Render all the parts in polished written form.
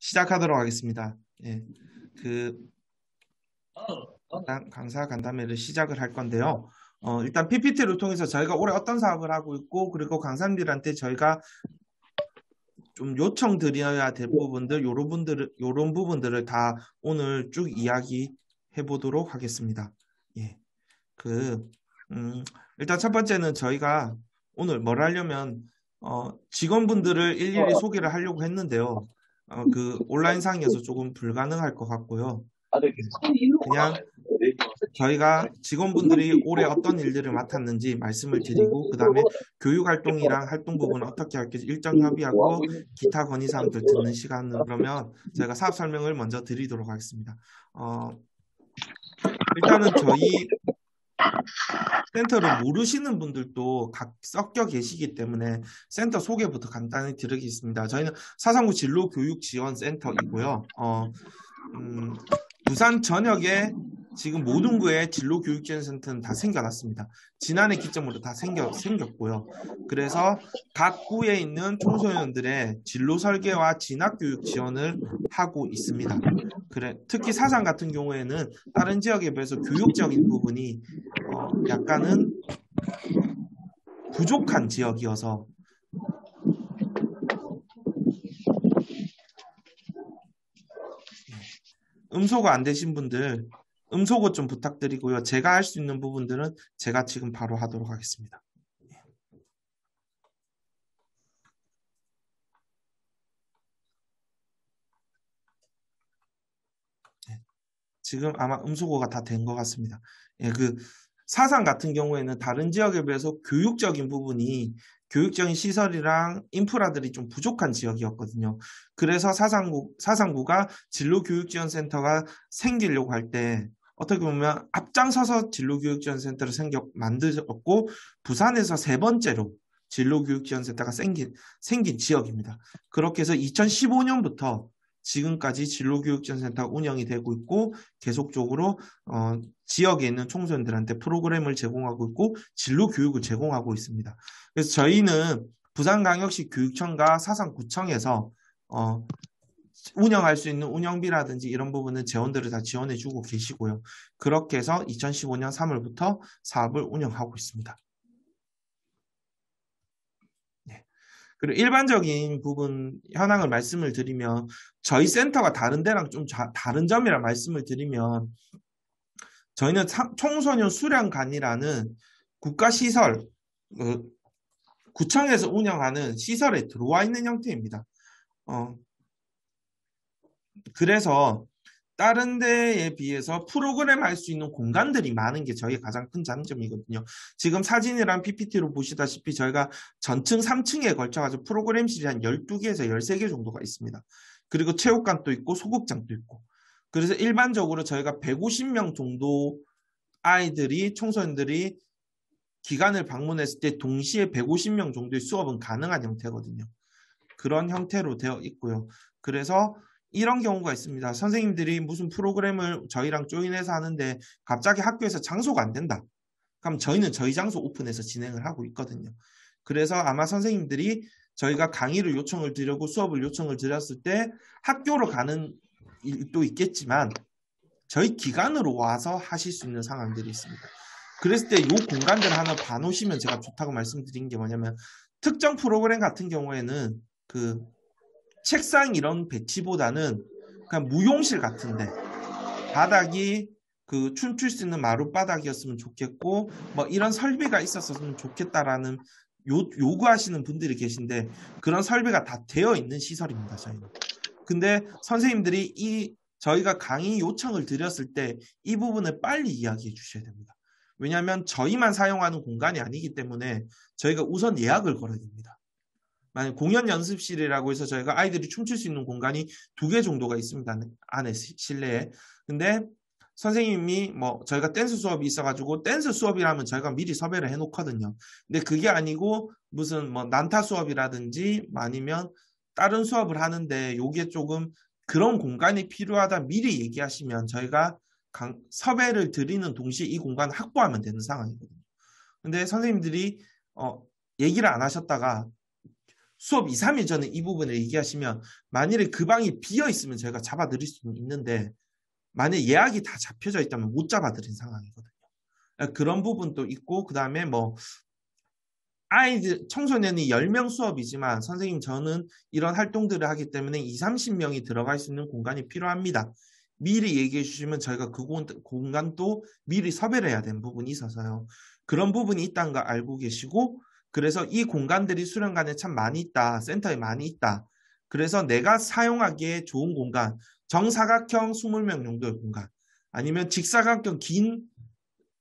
시작하도록 하겠습니다. 예, 그 일단 강사 간담회를 시작을 할 건데요. 일단 PPT를 통해서 저희가 올해 어떤 사업을 하고 있고, 그리고 강사님들한테 저희가 좀 요청드려야 될 부분들, 요런 부분들을 다 오늘 쭉 이야기해 보도록 하겠습니다. 예, 그 일단 첫 번째는 저희가 오늘 뭘 하려면 직원분들을 일일이 소개를 하려고 했는데요. 그 온라인상에서 조금 불가능할 것 같고요. 그냥 저희가 직원분들이 올해 어떤 일들을 맡았는지 말씀을 드리고, 그 다음에 교육활동이랑 활동 부분을 어떻게 할지 일정 협의하고 기타 건의사항들 듣는 시간을 그러면 저희가 사업 설명을 먼저 드리도록 하겠습니다. 일단은 저희 센터를 모르시는 분들도 각 섞여 계시기 때문에 센터 소개부터 간단히 드리겠습니다. 저희는 사상구 진로교육지원센터이고요. 부산 전역에 지금 모든 구에 진로교육지원센터는 다 생겨났습니다. 지난해 기점으로 다 생겼고요. 그래서 각 구에 있는 청소년들의 진로 설계와 진학교육 지원을 하고 있습니다. 특히 사상 같은 경우에는 다른 지역에 비해서 교육적인 부분이 약간은 부족한 지역이어서 음소거 안 되신 분들 음소거 좀 부탁드리고요. 제가 할 수 있는 부분들은 제가 지금 바로 하도록 하겠습니다. 지금 아마 음소거가 다 된 것 같습니다. 예, 그 사상 같은 경우에는 다른 지역에 비해서 교육적인 부분이 교육적인 시설이랑 인프라들이 좀 부족한 지역이었거든요. 그래서 사상구가 진로교육지원센터가 생기려고 할 때 어떻게 보면 앞장서서 진로교육지원센터를 만들었고 부산에서 세 번째로 진로교육지원센터가 생긴 지역입니다. 그렇게 해서 2015년부터 지금까지 진로교육지원센터가 운영이 되고 있고 계속적으로 지역에 있는 청소년들한테 프로그램을 제공하고 있고 진로교육을 제공하고 있습니다. 그래서 저희는 부산광역시 교육청과 사상구청에서 운영할 수 있는 운영비라든지 이런 부분은 재원들을 다 지원해주고 계시고요. 그렇게 해서 2015년 3월부터 사업을 운영하고 있습니다. 그리고 일반적인 부분 현황을 말씀을 드리면 저희 센터가 다른 데랑 좀 다른 점이라 말씀을 드리면 저희는 청소년 수련관이라는 국가시설, 구청에서 운영하는 시설에 들어와 있는 형태입니다. 그래서 다른 데에 비해서 프로그램 할 수 있는 공간들이 많은 게 저희의 가장 큰 장점이거든요. 지금 사진이랑 PPT로 보시다시피 저희가 전층 3층에 걸쳐가지고 프로그램실이 한 12개에서 13개 정도가 있습니다. 그리고 체육관도 있고 소극장도 있고. 그래서 일반적으로 저희가 150명 정도 청소년들이 기관을 방문했을 때 동시에 150명 정도의 수업은 가능한 형태거든요. 그런 형태로 되어 있고요. 그래서 이런 경우가 있습니다. 선생님들이 무슨 프로그램을 저희랑 조인해서 하는데 갑자기 학교에서 장소가 안 된다. 그럼 저희는 저희 장소 오픈해서 진행을 하고 있거든요. 그래서 아마 선생님들이 저희가 강의를 요청을 드리고 수업을 요청을 드렸을 때 학교로 가는 일도 있겠지만 저희 기관으로 와서 하실 수 있는 상황들이 있습니다. 그랬을 때 이 공간들 하나 봐놓으시면 제가 좋다고 말씀드린 게 뭐냐면 특정 프로그램 같은 경우에는 그 책상 이런 배치보다는 그냥 무용실 같은데 바닥이 그 춤출 수 있는 마룻바닥이었으면 좋겠고 뭐 이런 설비가 있었으면 좋겠다라는 요구하시는 분들이 계신데 그런 설비가 다 되어 있는 시설입니다. 저희는. 근데 선생님들이 저희가 강의 요청을 드렸을 때 이 부분을 빨리 이야기해 주셔야 됩니다. 왜냐하면 저희만 사용하는 공간이 아니기 때문에 저희가 우선 예약을 걸어야 됩니다. 만약 공연 연습실이라고 해서 저희가 아이들이 춤출 수 있는 공간이 2개 정도가 있습니다. 안에 실내에. 근데 선생님이 뭐 저희가 댄스 수업이 있어가지고 댄스 수업이라면 저희가 미리 섭외를 해놓거든요. 근데 그게 아니고 무슨 뭐 난타 수업이라든지 아니면 다른 수업을 하는데 요게 조금 그런 공간이 필요하다 미리 얘기하시면 저희가 섭외를 드리는 동시에 이 공간을 확보하면 되는 상황이거든요. 근데 선생님들이 얘기를 안 하셨다가 수업 2, 3일 전에 이 부분을 얘기하시면 만일에 그 방이 비어 있으면 저희가 잡아드릴 수는 있는데 만약에 예약이 다 잡혀져 있다면 못 잡아드린 상황이거든요. 그런 부분도 있고 그 다음에 뭐 아이들 청소년이 10명 수업이지만 선생님 저는 이런 활동들을 하기 때문에 2, 30명이 들어갈 수 있는 공간이 필요합니다. 미리 얘기해 주시면 저희가 그 공간도 미리 섭외를 해야 되는 부분이 있어서요. 그런 부분이 있다는 거 알고 계시고 그래서 이 공간들이 수련관에 참 많이 있다. 센터에 많이 있다. 그래서 내가 사용하기에 좋은 공간 정사각형 20명 정도의 공간 아니면 직사각형 긴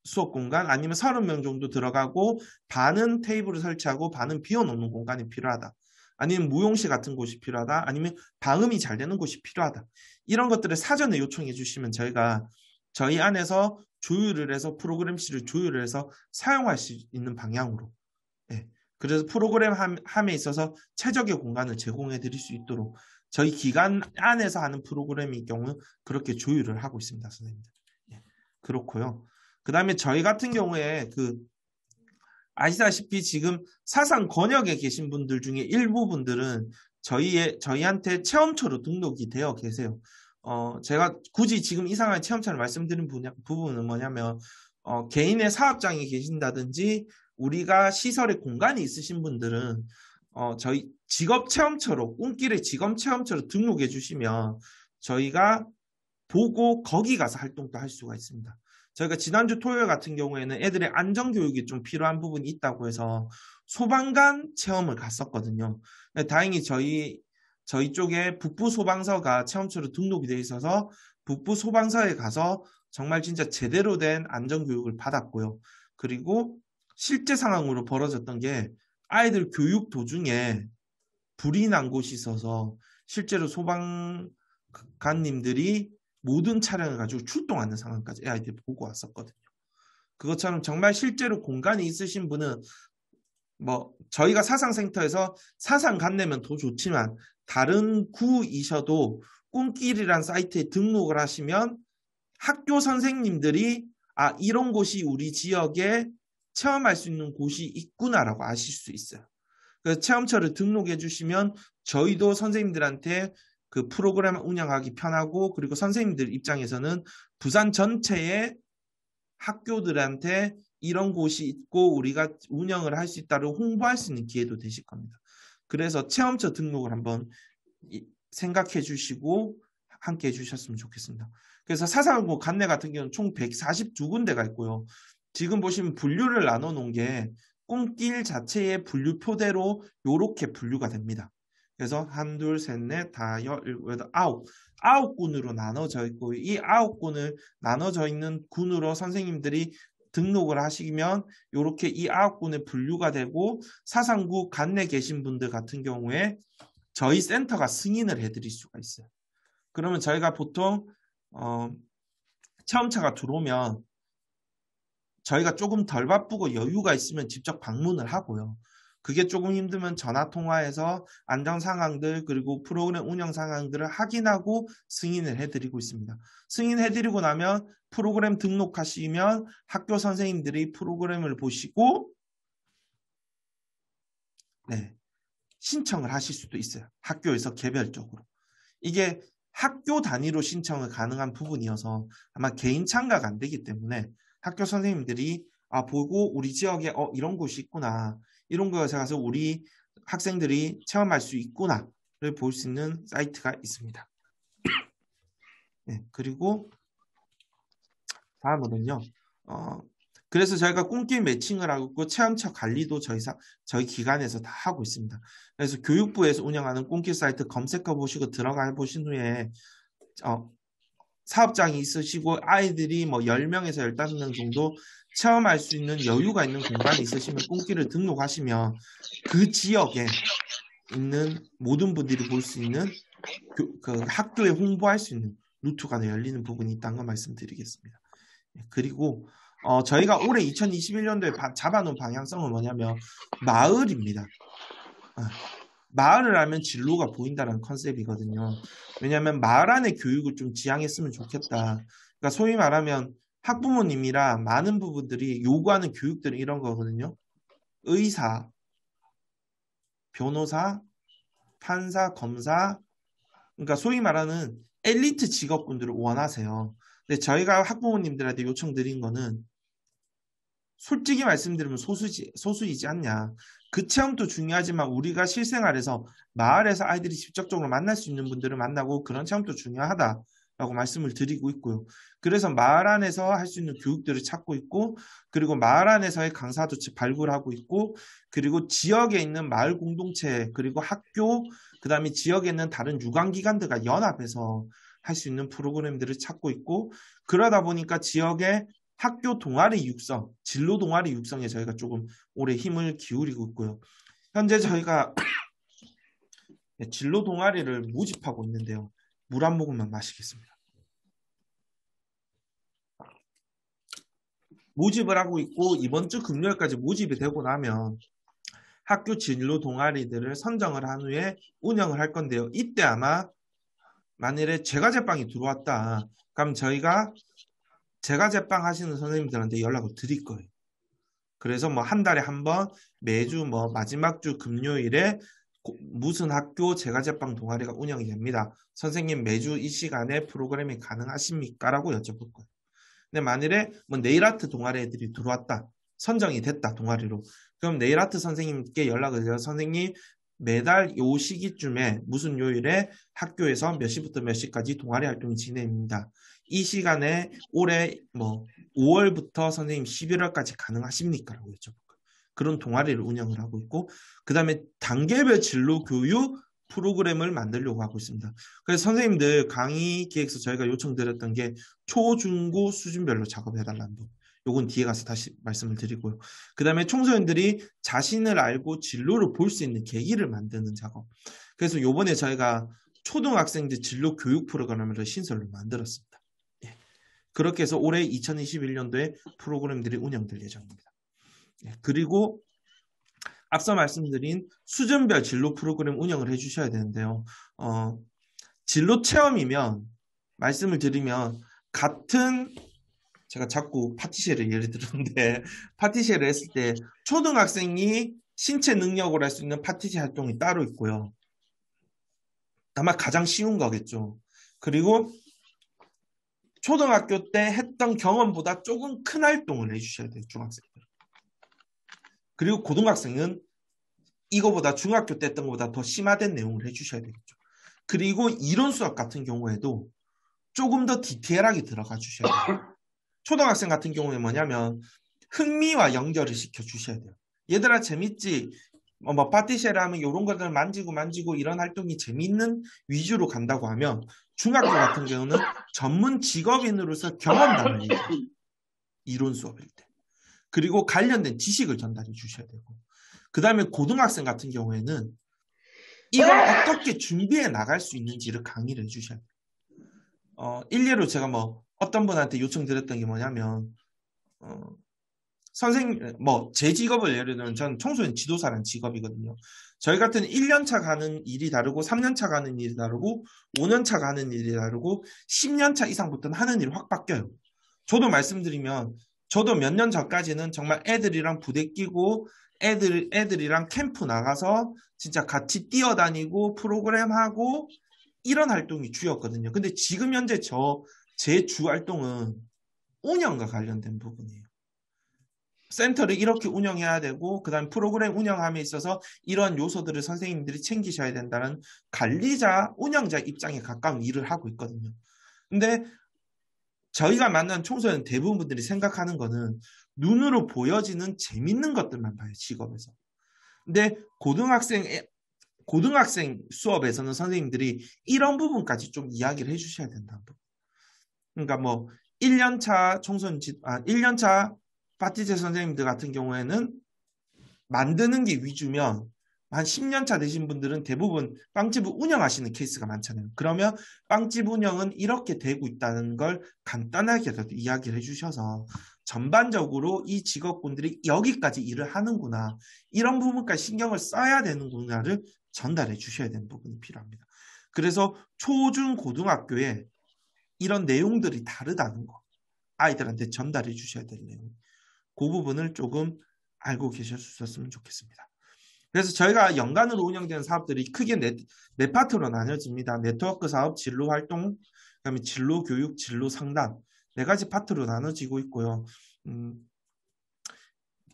수업 공간 아니면 30명 정도 들어가고 반은 테이블을 설치하고 반은 비워놓는 공간이 필요하다. 아니면 무용실 같은 곳이 필요하다. 아니면 방음이 잘 되는 곳이 필요하다. 이런 것들을 사전에 요청해 주시면 저희가 저희 안에서 조율을 해서 프로그램실을 조율을 해서 사용할 수 있는 방향으로 네. 그래서 프로그램 함에 있어서 최적의 공간을 제공해 드릴 수 있도록 저희 기관 안에서 하는 프로그램인 경우 그렇게 조율을 하고 있습니다. 선생님들. 네. 그렇고요. 그 다음에 저희 같은 경우에 아시다시피 지금 사상 권역에 계신 분들 중에 일부 분들은 저희한테 체험처로 등록이 되어 계세요. 제가 굳이 지금 이상한 체험처를 말씀드린 부분은 뭐냐면, 개인의 사업장이 계신다든지, 우리가 시설에 공간이 있으신 분들은, 저희 직업체험처로, 꿈길의 직업체험처로 등록해 주시면, 저희가 보고 거기 가서 활동도 할 수가 있습니다. 저희가 지난주 토요일 같은 경우에는 애들의 안전교육이 좀 필요한 부분이 있다고 해서 소방관 체험을 갔었거든요. 다행히 저희 쪽에 북부 소방서가 체험처로 등록이 돼 있어서 북부 소방서에 가서 정말 진짜 제대로 된 안전교육을 받았고요. 그리고 실제 상황으로 벌어졌던 게 아이들 교육 도중에 불이 난 곳이 있어서 실제로 소방관님들이 모든 차량을 가지고 출동하는 상황까지 아이들이 보고 왔었거든요. 그것처럼 정말 실제로 공간이 있으신 분은 뭐 저희가 사상센터에서 사상 간내면 더 좋지만 다른 구이셔도 꿈길이란 사이트에 등록을 하시면 학교 선생님들이 이런 곳이 우리 지역에 체험할 수 있는 곳이 있구나라고 아실 수 있어요. 그래서 체험처를 등록해 주시면 저희도 선생님들한테 그 프로그램을 운영하기 편하고 그리고 선생님들 입장에서는 부산 전체의 학교들한테 이런 곳이 있고 우리가 운영을 할 수 있다를 홍보할 수 있는 기회도 되실 겁니다. 그래서 체험처 등록을 한번 생각해 주시고 함께 해주셨으면 좋겠습니다. 그래서 사상고 간내 같은 경우는 총 142군데가 있고요. 지금 보시면 분류를 나눠 놓은 게 꿈길 자체의 분류표대로 이렇게 분류가 됩니다. 그래서 한, 둘, 셋, 넷, 다, 열, 일곱, 여덟, 아홉 군으로 나눠져 있고 이 9군을 나눠져 있는 군으로 선생님들이 등록을 하시면 이렇게 이 9군에 분류가 되고 사상구 간내 계신 분들 같은 경우에 저희 센터가 승인을 해드릴 수가 있어요. 그러면 저희가 보통 체험차가 들어오면 저희가 조금 덜 바쁘고 여유가 있으면 직접 방문을 하고요. 그게 조금 힘들면 전화 통화해서 안전 상황들 그리고 프로그램 운영 상황들을 확인하고 승인을 해드리고 있습니다. 승인해드리고 나면 프로그램 등록하시면 학교 선생님들이 프로그램을 보시고 신청을 하실 수도 있어요. 학교에서 개별적으로. 이게 학교 단위로 신청을 가능한 부분이어서 아마 개인 참가가 안 되기 때문에 학교 선생님들이 보고 우리 지역에 이런 곳이 있구나. 이런 곳에 가서 우리 학생들이 체험할 수 있구나를 볼 수 있는 사이트가 있습니다. 그리고 다음으로는요. 그래서 저희가 꿈길 매칭을 하고 있고 체험처 관리도 저희 기관에서 다 하고 있습니다. 그래서 교육부에서 운영하는 꿈길 사이트 검색해 보시고 들어가 보신 후에 사업장이 있으시고 아이들이 뭐 10명에서 15명 정도 체험할 수 있는 여유가 있는 공간이 있으시면 꿈길을 등록하시면 그 지역에 있는 모든 분들이 볼 수 있는 그 학교에 홍보할 수 있는 루트가 열리는 부분이 있다는 걸 말씀드리겠습니다. 그리고 저희가 올해 2021년도에 잡아놓은 방향성은 뭐냐면 마을입니다. 마을을 알면 진로가 보인다는 컨셉이거든요. 왜냐하면 마을 안의 교육을 좀 지향했으면 좋겠다. 그러니까 소위 말하면 학부모님이랑 많은 부분들이 요구하는 교육들은 이런 거거든요. 의사, 변호사, 판사, 검사, 그러니까 소위 말하는 엘리트 직업군들을 원하세요. 근데 저희가 학부모님들한테 요청드린 거는 솔직히 말씀드리면 소수이지 않냐. 그 체험도 중요하지만 우리가 실생활에서 마을에서 아이들이 직접적으로 만날 수 있는 분들을 만나고 그런 체험도 중요하다라고 말씀을 드리고 있고요. 그래서 마을 안에서 할 수 있는 교육들을 찾고 있고 그리고 마을 안에서의 강사도 발굴하고 있고 그리고 지역에 있는 마을 공동체 그리고 학교 그다음에 지역에 있는 다른 유관기관들과 연합해서 할 수 있는 프로그램들을 찾고 있고 그러다 보니까 지역의 학교 동아리 육성, 진로 동아리 육성에 저희가 조금 올해 힘을 기울이고 있고요. 현재 저희가 진로 동아리를 모집하고 있는데요. 물 한 모금만 마시겠습니다. 모집을 하고 있고 이번 주 금요일까지 모집이 되고 나면 학교 진로 동아리들을 선정을 한 후에 운영을 할 건데요. 이때 아마 만일에 제과제빵이 들어왔다. 그럼 저희가 제과제빵 하시는 선생님들한테 연락을 드릴 거예요. 그래서 뭐 한 달에 한 번 매주 뭐 마지막 주 금요일에 무슨 학교 제과제빵 동아리가 운영이 됩니다. 선생님 매주 이 시간에 프로그램이 가능하십니까? 라고 여쭤볼 거예요. 근데 만일에 뭐 네일아트 동아리 애들이 들어왔다. 선정이 됐다. 동아리로. 그럼 네일아트 선생님께 연락을 해서 선생님 매달 요 시기쯤에 무슨 요일에 학교에서 몇 시부터 몇 시까지 동아리 활동이 진행됩니다. 이 시간에 올해 뭐 5월부터 선생님 11월까지 가능하십니까? 라고 여쭤볼 거예요. 그런 동아리를 운영을 하고 있고 그 다음에 단계별 진로 교육 프로그램을 만들려고 하고 있습니다. 그래서 선생님들 강의 기획서 저희가 요청드렸던 게 초, 중, 고 수준별로 작업해달라는 거. 요건 뒤에 가서 다시 말씀을 드리고요. 그 다음에 청소년들이 자신을 알고 진로를 볼 수 있는 계기를 만드는 작업. 그래서 요번에 저희가 초등학생들 진로 교육 프로그램을 신설로 만들었습니다. 예. 그렇게 해서 올해 2021년도에 프로그램들이 운영될 예정입니다. 예. 그리고 앞서 말씀드린 수준별 진로 프로그램 운영을 해주셔야 되는데요. 진로 체험이면 말씀을 드리면 같은 제가 자꾸 파티시에를 예를 들었는데 파티시에를 했을 때 초등학생이 신체 능력으로 할 수 있는 파티시에 활동이 따로 있고요. 아마 가장 쉬운 거겠죠. 그리고 초등학교 때 했던 경험보다 조금 큰 활동을 해주셔야 돼요. 중학생들. 그리고 고등학생은 이거보다 중학교 때 했던 것보다 더 심화된 내용을 해주셔야 되겠죠. 그리고 이론 수업 같은 경우에도 조금 더 디테일하게 들어가 주셔야 돼요. 초등학생 같은 경우에 뭐냐면 흥미와 연결을 시켜주셔야 돼요. 얘들아 재밌지? 뭐 파티시에를 하면 이런 것들 만지고 이런 활동이 재밌는 위주로 간다고 하면 중학교 같은 경우는 전문 직업인으로서 경험담을 얘기해요. 이론 수업일 때. 그리고 관련된 지식을 전달해 주셔야 되고 그 다음에 고등학생 같은 경우에는 이걸 어떻게 준비해 나갈 수 있는지를 강의를 해주셔야 돼요. 일례로 제가 뭐 어떤 분한테 요청드렸던 게 뭐냐면 선생님 뭐 제 직업을 예를 들면 전 청소년 지도사라는 직업이거든요. 저희 같은 1년차 가는 일이 다르고 3년차 가는 일이 다르고 5년차 가는 일이 다르고 10년차 이상부터는 하는 일이 확 바뀌어요. 저도 말씀드리면 저도 몇 년 전까지는 정말 애들이랑 부대 끼고 애들이랑 캠프 나가서 진짜 같이 뛰어다니고 프로그램 하고 이런 활동이 주였거든요. 근데 지금 현재 제 주 활동은 운영과 관련된 부분이에요. 센터를 이렇게 운영해야 되고 그다음 프로그램 운영함에 있어서 이런 요소들을 선생님들이 챙기셔야 된다는 관리자, 운영자 입장에 가까운 일을 하고 있거든요. 근데 저희가 만난 청소년 대부분 분들이 생각하는 거는 눈으로 보여지는 재밌는 것들만 봐요, 직업에서. 근데 고등학생 수업에서는 선생님들이 이런 부분까지 좀 이야기를 해주셔야 된다는 부분. 그러니까 뭐 1년차 1년차 파티제 선생님들 같은 경우에는 만드는 게 위주면 한 10년차 되신 분들은 대부분 빵집을 운영하시는 케이스가 많잖아요. 그러면 빵집 운영은 이렇게 되고 있다는 걸 간단하게라도 이야기를 해주셔서 전반적으로 이 직업군들이 여기까지 일을 하는구나. 이런 부분까지 신경을 써야 되는구나를 전달해 주셔야 되는 부분이 필요합니다. 그래서 초중 고등학교에 이런 내용들이 다르다는 거 아이들한테 전달해 주셔야 될 내용 그 부분을 조금 알고 계셨으면 좋겠습니다. 그래서 저희가 연간으로 운영되는 사업들이 크게 네 파트로 나뉘어집니다. 네트워크 사업, 진로 활동, 그다음에 진로 교육, 진로 상담 네 가지 파트로 나눠지고 있고요.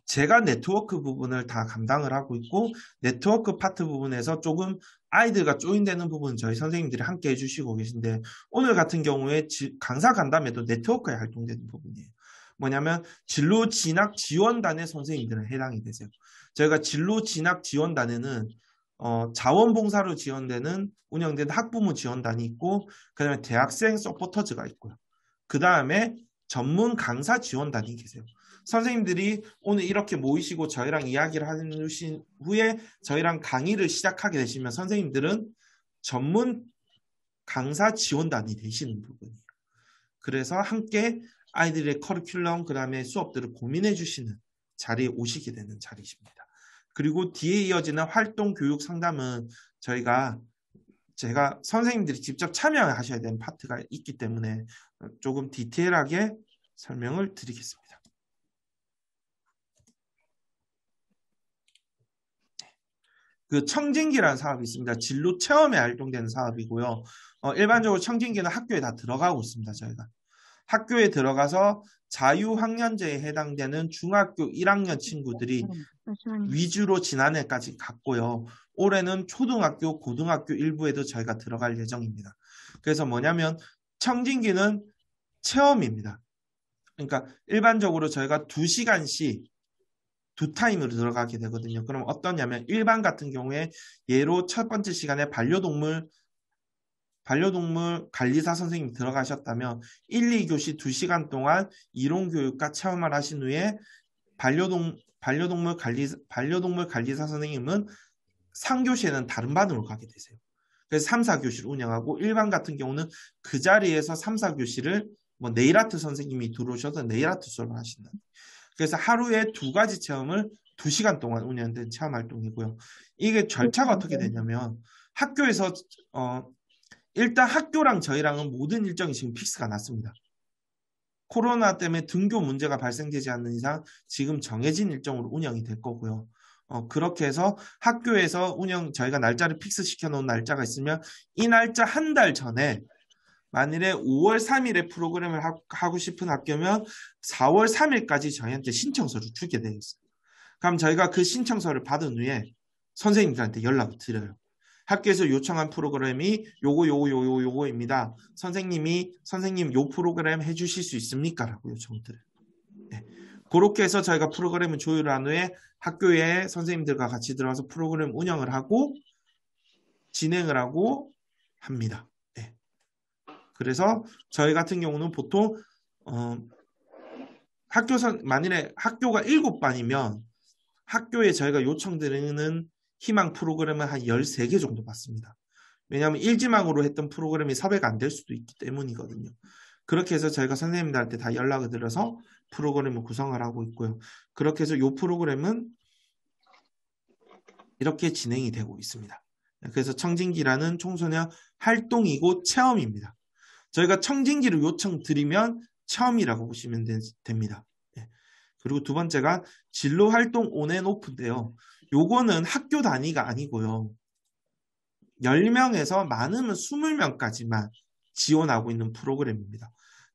제가 네트워크 부분을 다 감당을 하고 있고 네트워크 파트 부분에서 조금 아이들과 조인되는 부분 저희 선생님들이 함께 해주시고 계신데 오늘 같은 경우에 강사 간담회도 네트워크에 활동되는 부분이에요. 뭐냐면 진로 진학 지원단의 선생님들은 해당이 되세요. 저희가 진로 진학 지원단에는 자원봉사로 지원되는 운영되는 학부모 지원단이 있고 그 다음에 대학생 서포터즈가 있고요. 그 다음에 전문 강사 지원단이 계세요. 선생님들이 오늘 이렇게 모이시고 저희랑 이야기를 해주신 후에 저희랑 강의를 시작하게 되시면 선생님들은 전문 강사 지원단이 되시는 부분이에요. 그래서 함께 아이들의 커리큘럼 그 다음에 수업들을 고민해 주시는 자리에 오시게 되는 자리십니다. 그리고 뒤에 이어지는 활동 교육 상담은 제가 선생님들이 직접 참여하셔야 되는 파트가 있기 때문에 조금 디테일하게 설명을 드리겠습니다. 그 청진기라는 사업이 있습니다. 진로 체험에 활동되는 사업이고요. 일반적으로 청진기는 학교에 다 들어가고 있습니다. 저희가 학교에 들어가서 자유학년제에 해당되는 중학교 1학년 친구들이 위주로 지난해까지 갔고요. 올해는 초등학교, 고등학교 일부에도 저희가 들어갈 예정입니다. 그래서 뭐냐면 청진기는 체험입니다. 그러니까 일반적으로 저희가 2시간씩 두 타임으로 들어가게 되거든요. 그럼 어떠냐면 일반 같은 경우에 예로 첫 번째 시간에 반려동물 관리사 선생님 들어가셨다면 1, 2교시 2시간 동안 이론교육과 체험을 하신 후에 반려동물 관리사 선생님은 3교시에는 다른 반으로 가게 되세요. 그래서 3, 4교시를 운영하고 일반 같은 경우는 그 자리에서 3, 4교시를 뭐 네일아트 선생님이 들어오셔서 네일아트 수업을 하신다. 그래서 하루에 2가지 체험을 2시간 동안 운영된 체험 활동이고요. 이게 절차가 어떻게 되냐면 학교에서 일단 학교랑 저희랑은 모든 일정이 지금 픽스가 났습니다. 코로나 때문에 등교 문제가 발생되지 않는 이상 지금 정해진 일정으로 운영이 될 거고요. 그렇게 해서 학교에서 저희가 날짜를 픽스 시켜놓은 날짜가 있으면 이 날짜 한 달 전에 만일에 5월 3일에 프로그램을 하고 싶은 학교면 4월 3일까지 저희한테 신청서를 주게 되어 있어요. 그럼 저희가 그 신청서를 받은 후에 선생님들한테 연락을 드려요. 학교에서 요청한 프로그램이 요거입니다. 선생님 요 프로그램 해주실 수 있습니까? 라고 요청을 드려요. 네. 그렇게 해서 저희가 프로그램을 조율을 한 후에 학교에 선생님들과 같이 들어가서 프로그램 운영을 하고 진행을 하고 합니다. 네. 그래서 저희 같은 경우는 보통 만일에 학교가 7반이면 학교에 저희가 요청드리는 희망 프로그램은 한 13개 정도 받습니다. 왜냐하면 일지망으로 했던 프로그램이 섭외가 안 될 수도 있기 때문이거든요. 그렇게 해서 저희가 선생님들한테 다 연락을 드려서 프로그램을 구성을 하고 있고요. 그렇게 해서 이 프로그램은 이렇게 진행이 되고 있습니다. 그래서 청진기라는 청소년 활동이고 체험입니다. 저희가 청진기를 요청드리면 체험이라고 보시면 됩니다. 그리고 두 번째가 진로활동 온앤오프인데요. 요거는 학교 단위가 아니고요. 10명에서 많으면 20명까지만 지원하고 있는 프로그램입니다.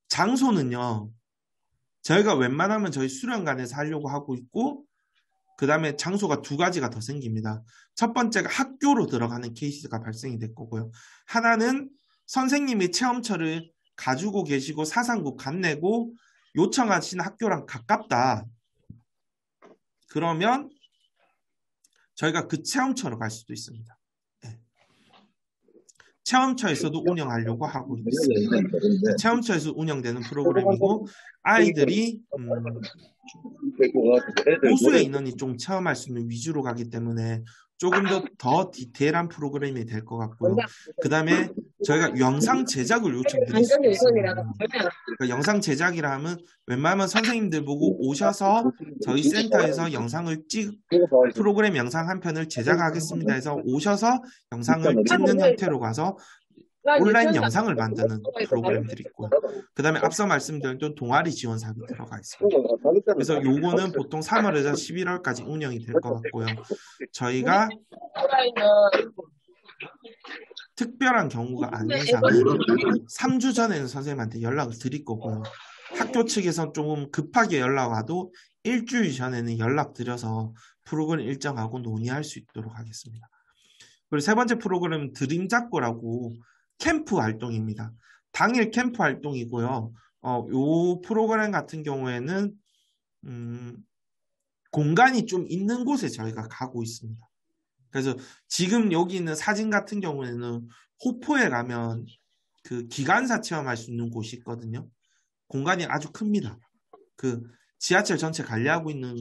장소는요. 저희가 웬만하면 저희 수련관에서 하려고 하고 있고 그 다음에 장소가 2가지가 더 생깁니다. 첫 번째가 학교로 들어가는 케이스가 발생이 될 거고요. 하나는 선생님이 체험처를 가지고 계시고 사상구 간내고 요청하신 학교랑 가깝다. 그러면 저희가 그 체험처로 갈 수도 있습니다. 네. 체험처에서도 운영하려고 하고 있습니다. 체험처에서 운영되는 프로그램이고 아이들이 소수의 인원이 좀 체험할 수 있는 위주로 가기 때문에 조금 더 디테일한 프로그램이 될 것 같고요. 그 다음에 저희가 영상 제작을 요청드릴 수 있습니다. 그러니까 영상 제작이라 하면 웬만하면 선생님들 보고 오셔서 저희 센터에서 프로그램 영상 한 편을 제작하겠습니다 해서 오셔서 영상을 찍는 형태로 가서 온라인 영상을 만드는 프로그램들이 있고요. 그 다음에 앞서 말씀드렸던 동아리 지원 사업이 들어가 있습니다. 그래서 요거는 보통 3월에서 11월까지 운영이 될 것 같고요. 저희가 특별한 경우가 아닌 이상은 3주 전에는 선생님한테 연락을 드릴 거고요. 학교 측에서 조금 급하게 연락 와도 일주일 전에는 연락 드려서 프로그램 일정하고 논의할 수 있도록 하겠습니다. 그리고 세 번째 프로그램은 드림잡고라고 캠프 활동입니다. 당일 캠프 활동이고요. 요 프로그램 같은 경우에는 공간이 좀 있는 곳에 저희가 가고 있습니다. 그래서 지금 여기 있는 사진 같은 경우에는 호포에 가면 그 기관사 체험할 수 있는 곳이 있거든요. 공간이 아주 큽니다. 그 지하철 전체 관리하고 있는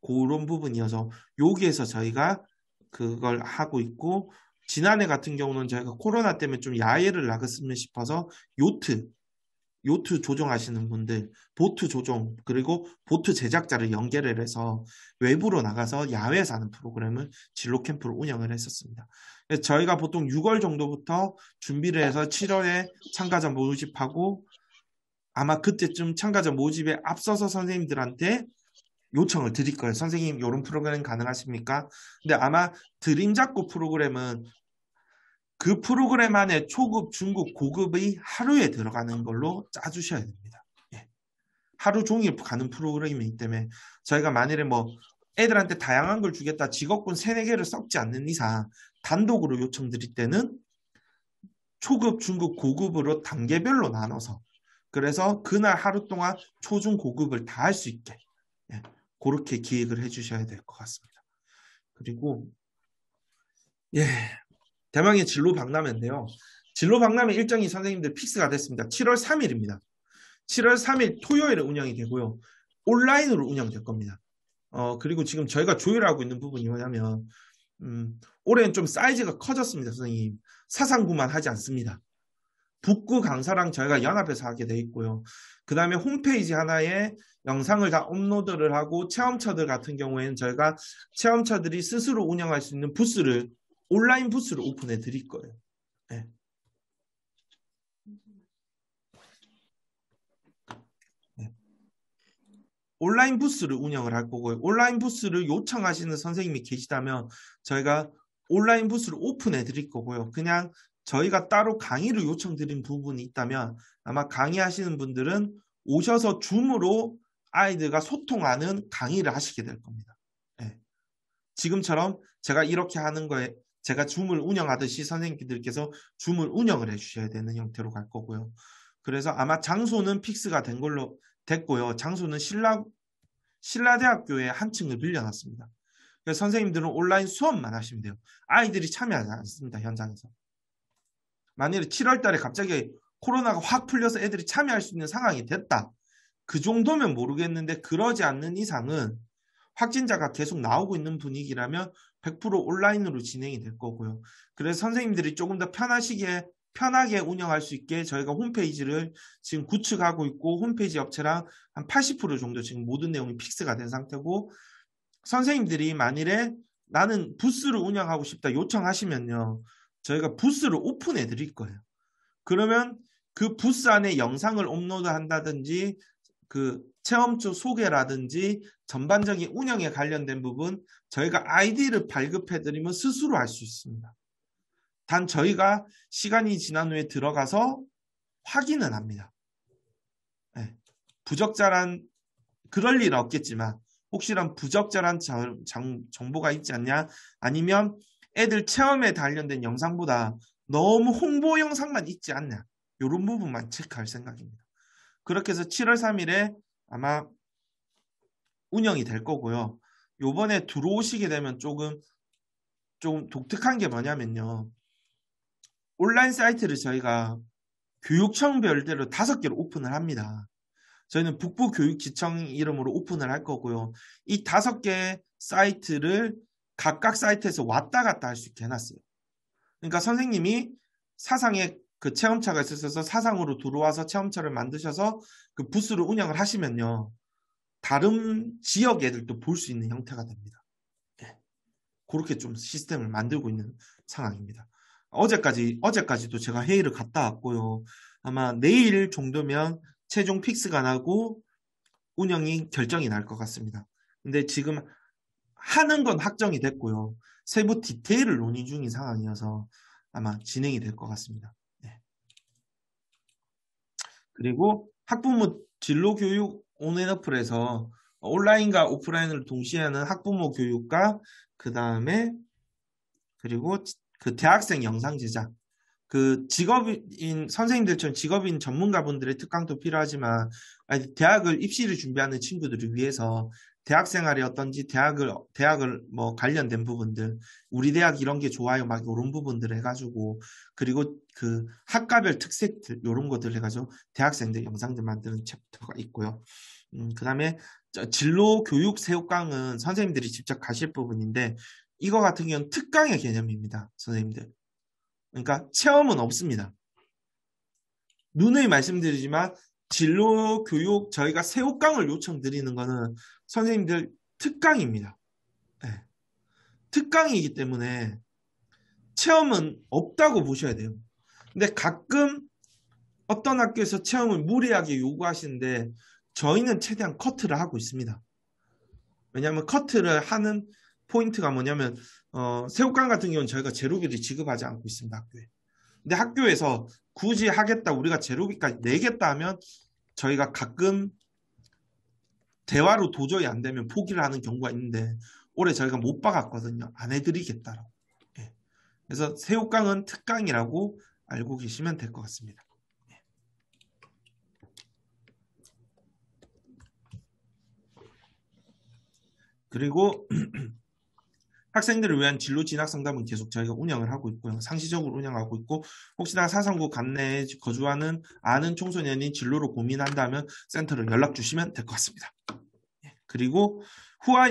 그런 부분이어서 여기에서 저희가 그걸 하고 있고, 지난해 같은 경우는 저희가 코로나 때문에 좀 야외를 나갔으면 싶어서 요트 조종하시는 분들, 보트 조종, 그리고 보트 제작자를 연결을 해서 외부로 나가서 야외에서 하는 프로그램을 진로 캠프로 운영을 했었습니다. 그래서 저희가 보통 6월 정도부터 준비를 해서 7월에 참가자 모집하고, 아마 그때쯤 참가자 모집에 앞서서 선생님들한테 요청을 드릴 거예요. 선생님, 이런 프로그램 가능하십니까? 근데 아마 드림잡고 프로그램은 그 프로그램 안에 초급, 중급, 고급이 하루에 들어가는 걸로 짜주셔야 됩니다. 예. 하루 종일 가는 프로그램이기 때문에 저희가 만일에 뭐 애들한테 다양한 걸 주겠다, 직업군 3, 4개를 섞지 않는 이상 단독으로 요청드릴 때는 초급, 중급, 고급으로 단계별로 나눠서, 그래서 그날 하루 동안 초중 고급을 다 할 수 있게, 예, 그렇게 기획을 해주셔야 될 것 같습니다. 그리고 대망의 진로 박람회인데요. 진로 박람회 일정이 선생님들 픽스가 됐습니다. 7월 3일입니다. 7월 3일 토요일에 운영이 되고요. 온라인으로 운영될 겁니다. 그리고 지금 저희가 조율하고 있는 부분이 뭐냐면, 올해는 좀 사이즈가 커졌습니다. 선생님. 사상구만 하지 않습니다. 북구 강사랑 저희가 연합해서 하게 돼 있고요. 그 다음에 홈페이지 하나에 영상을 다 업로드를 하고, 체험처들 같은 경우에는 저희가 체험처들이 스스로 운영할 수 있는 부스를, 온라인 부스를 오픈해 드릴 거예요. 네. 네. 온라인 부스를 운영을 할 거고요. 온라인 부스를 요청하시는 선생님이 계시다면 저희가 온라인 부스를 오픈해 드릴 거고요. 그냥 저희가 따로 강의를 요청드린 부분이 있다면 아마 강의하시는 분들은 오셔서 줌으로 아이들과 소통하는 강의를 하시게 될 겁니다. 네. 지금처럼 제가 이렇게 하는 거에 제가 줌을 운영하듯이 선생님들께서 줌을 운영을 해주셔야 되는 형태로 갈 거고요. 그래서 아마 장소는 픽스가 된 걸로 됐고요. 장소는 신라대학교에 한 층을 빌려놨습니다. 그래서 선생님들은 온라인 수업만 하시면 돼요. 아이들이 참여하지 않습니다. 현장에서. 만일에 7월 달에 갑자기 코로나가 확 풀려서 애들이 참여할 수 있는 상황이 됐다. 그 정도면 모르겠는데, 그러지 않는 이상은 확진자가 계속 나오고 있는 분위기라면 100% 온라인으로 진행이 될 거고요. 그래서 선생님들이 조금 더 편하게 운영할 수 있게 저희가 홈페이지를 지금 구축하고 있고, 홈페이지 업체랑 한 80% 정도 지금 모든 내용이 픽스가 된 상태고, 선생님들이 만일에 나는 부스를 운영하고 싶다 요청하시면요, 저희가 부스를 오픈해 드릴 거예요. 그러면 그 부스 안에 영상을 업로드 한다든지, 그 체험주 소개라든지 전반적인 운영에 관련된 부분 저희가 아이디를 발급해 드리면 스스로 할 수 있습니다. 단 저희가 시간이 지난 후에 들어가서 확인은 합니다. 네. 부적절한, 그럴 일은 없겠지만 혹시나 부적절한 정보가 있지 않냐, 아니면 애들 체험에 관련된 영상보다 너무 홍보 영상만 있지 않냐, 이런 부분만 체크할 생각입니다. 그렇게 해서 7월 3일에 아마 운영이 될 거고요. 요번에 들어오시게 되면 조금 독특한 게 뭐냐면요, 온라인 사이트를 저희가 교육청 별대로 5개를 오픈을 합니다. 저희는 북부교육지청 이름으로 오픈을 할 거고요. 이 5개 사이트를 각각 사이트에서 왔다 갔다 할 수 있게 해놨어요. 그러니까 선생님이 사상에 그 체험처가 있어서 사상으로 들어와서 체험처를 만드셔서 그 부스를 운영을 하시면요, 다른 지역 애들도 볼 수 있는 형태가 됩니다. 네. 그렇게 좀 시스템을 만들고 있는 상황입니다. 어제까지도 제가 회의를 갔다 왔고요. 아마 내일 정도면 최종 픽스가 나고 운영이 결정이 날 것 같습니다. 근데 지금 하는 건 확정이 됐고요. 세부 디테일을 논의 중인 상황이어서 아마 진행이 될 것 같습니다. 네. 그리고 학부모 진로교육 온앤어플에서 온라인과 오프라인을 동시에 하는 학부모 교육과 그리고 그 대학생 영상 제작, 그 직업인 선생님들처럼 직업인 전문가분들의 특강도 필요하지만 대학을 입시를 준비하는 친구들을 위해서 대학 생활이 어떤지 대학을 뭐 관련된 부분들, 우리 대학 이런 게 좋아요 막 이런 부분들 해가지고, 그리고 그 학과별 특색들 이런 것들 해가지고 대학생들 영상들 만드는 챕터가 있고요. 그다음에 진로 교육 새우깡은 선생님들이 직접 가실 부분인데, 이거 같은 경우는 특강의 개념입니다, 선생님들. 그러니까 체험은 없습니다. 누누이 말씀드리지만 진로 교육 저희가 새우깡을 요청드리는 거는 선생님들 특강입니다. 네. 특강이기 때문에 체험은 없다고 보셔야 돼요. 근데 가끔 어떤 학교에서 체험을 무리하게 요구하시는데 저희는 최대한 커트를 하고 있습니다. 왜냐하면 커트를 하는 포인트가 뭐냐면 새우깡 같은 경우는 저희가 제로비를 지급하지 않고 있습니다, 학교에. 근데 학교에서 굳이 하겠다, 우리가 제로비까지 내겠다 하면 저희가 가끔 대화로 도저히 안 되면 포기를 하는 경우가 있는데, 올해 저희가 못 박았거든요. 안 해드리겠다라고. 예. 그래서 새우깡은 특강이라고 알고 계시면 될 것 같습니다. 예. 그리고 학생들을 위한 진로 진학 상담은 계속 저희가 운영을 하고 있고요. 상시적으로 운영하고 있고, 혹시나 사상구 관내에 거주하는 아는 청소년이 진로로 고민한다면 센터로 연락 주시면 될 것 같습니다. 그리고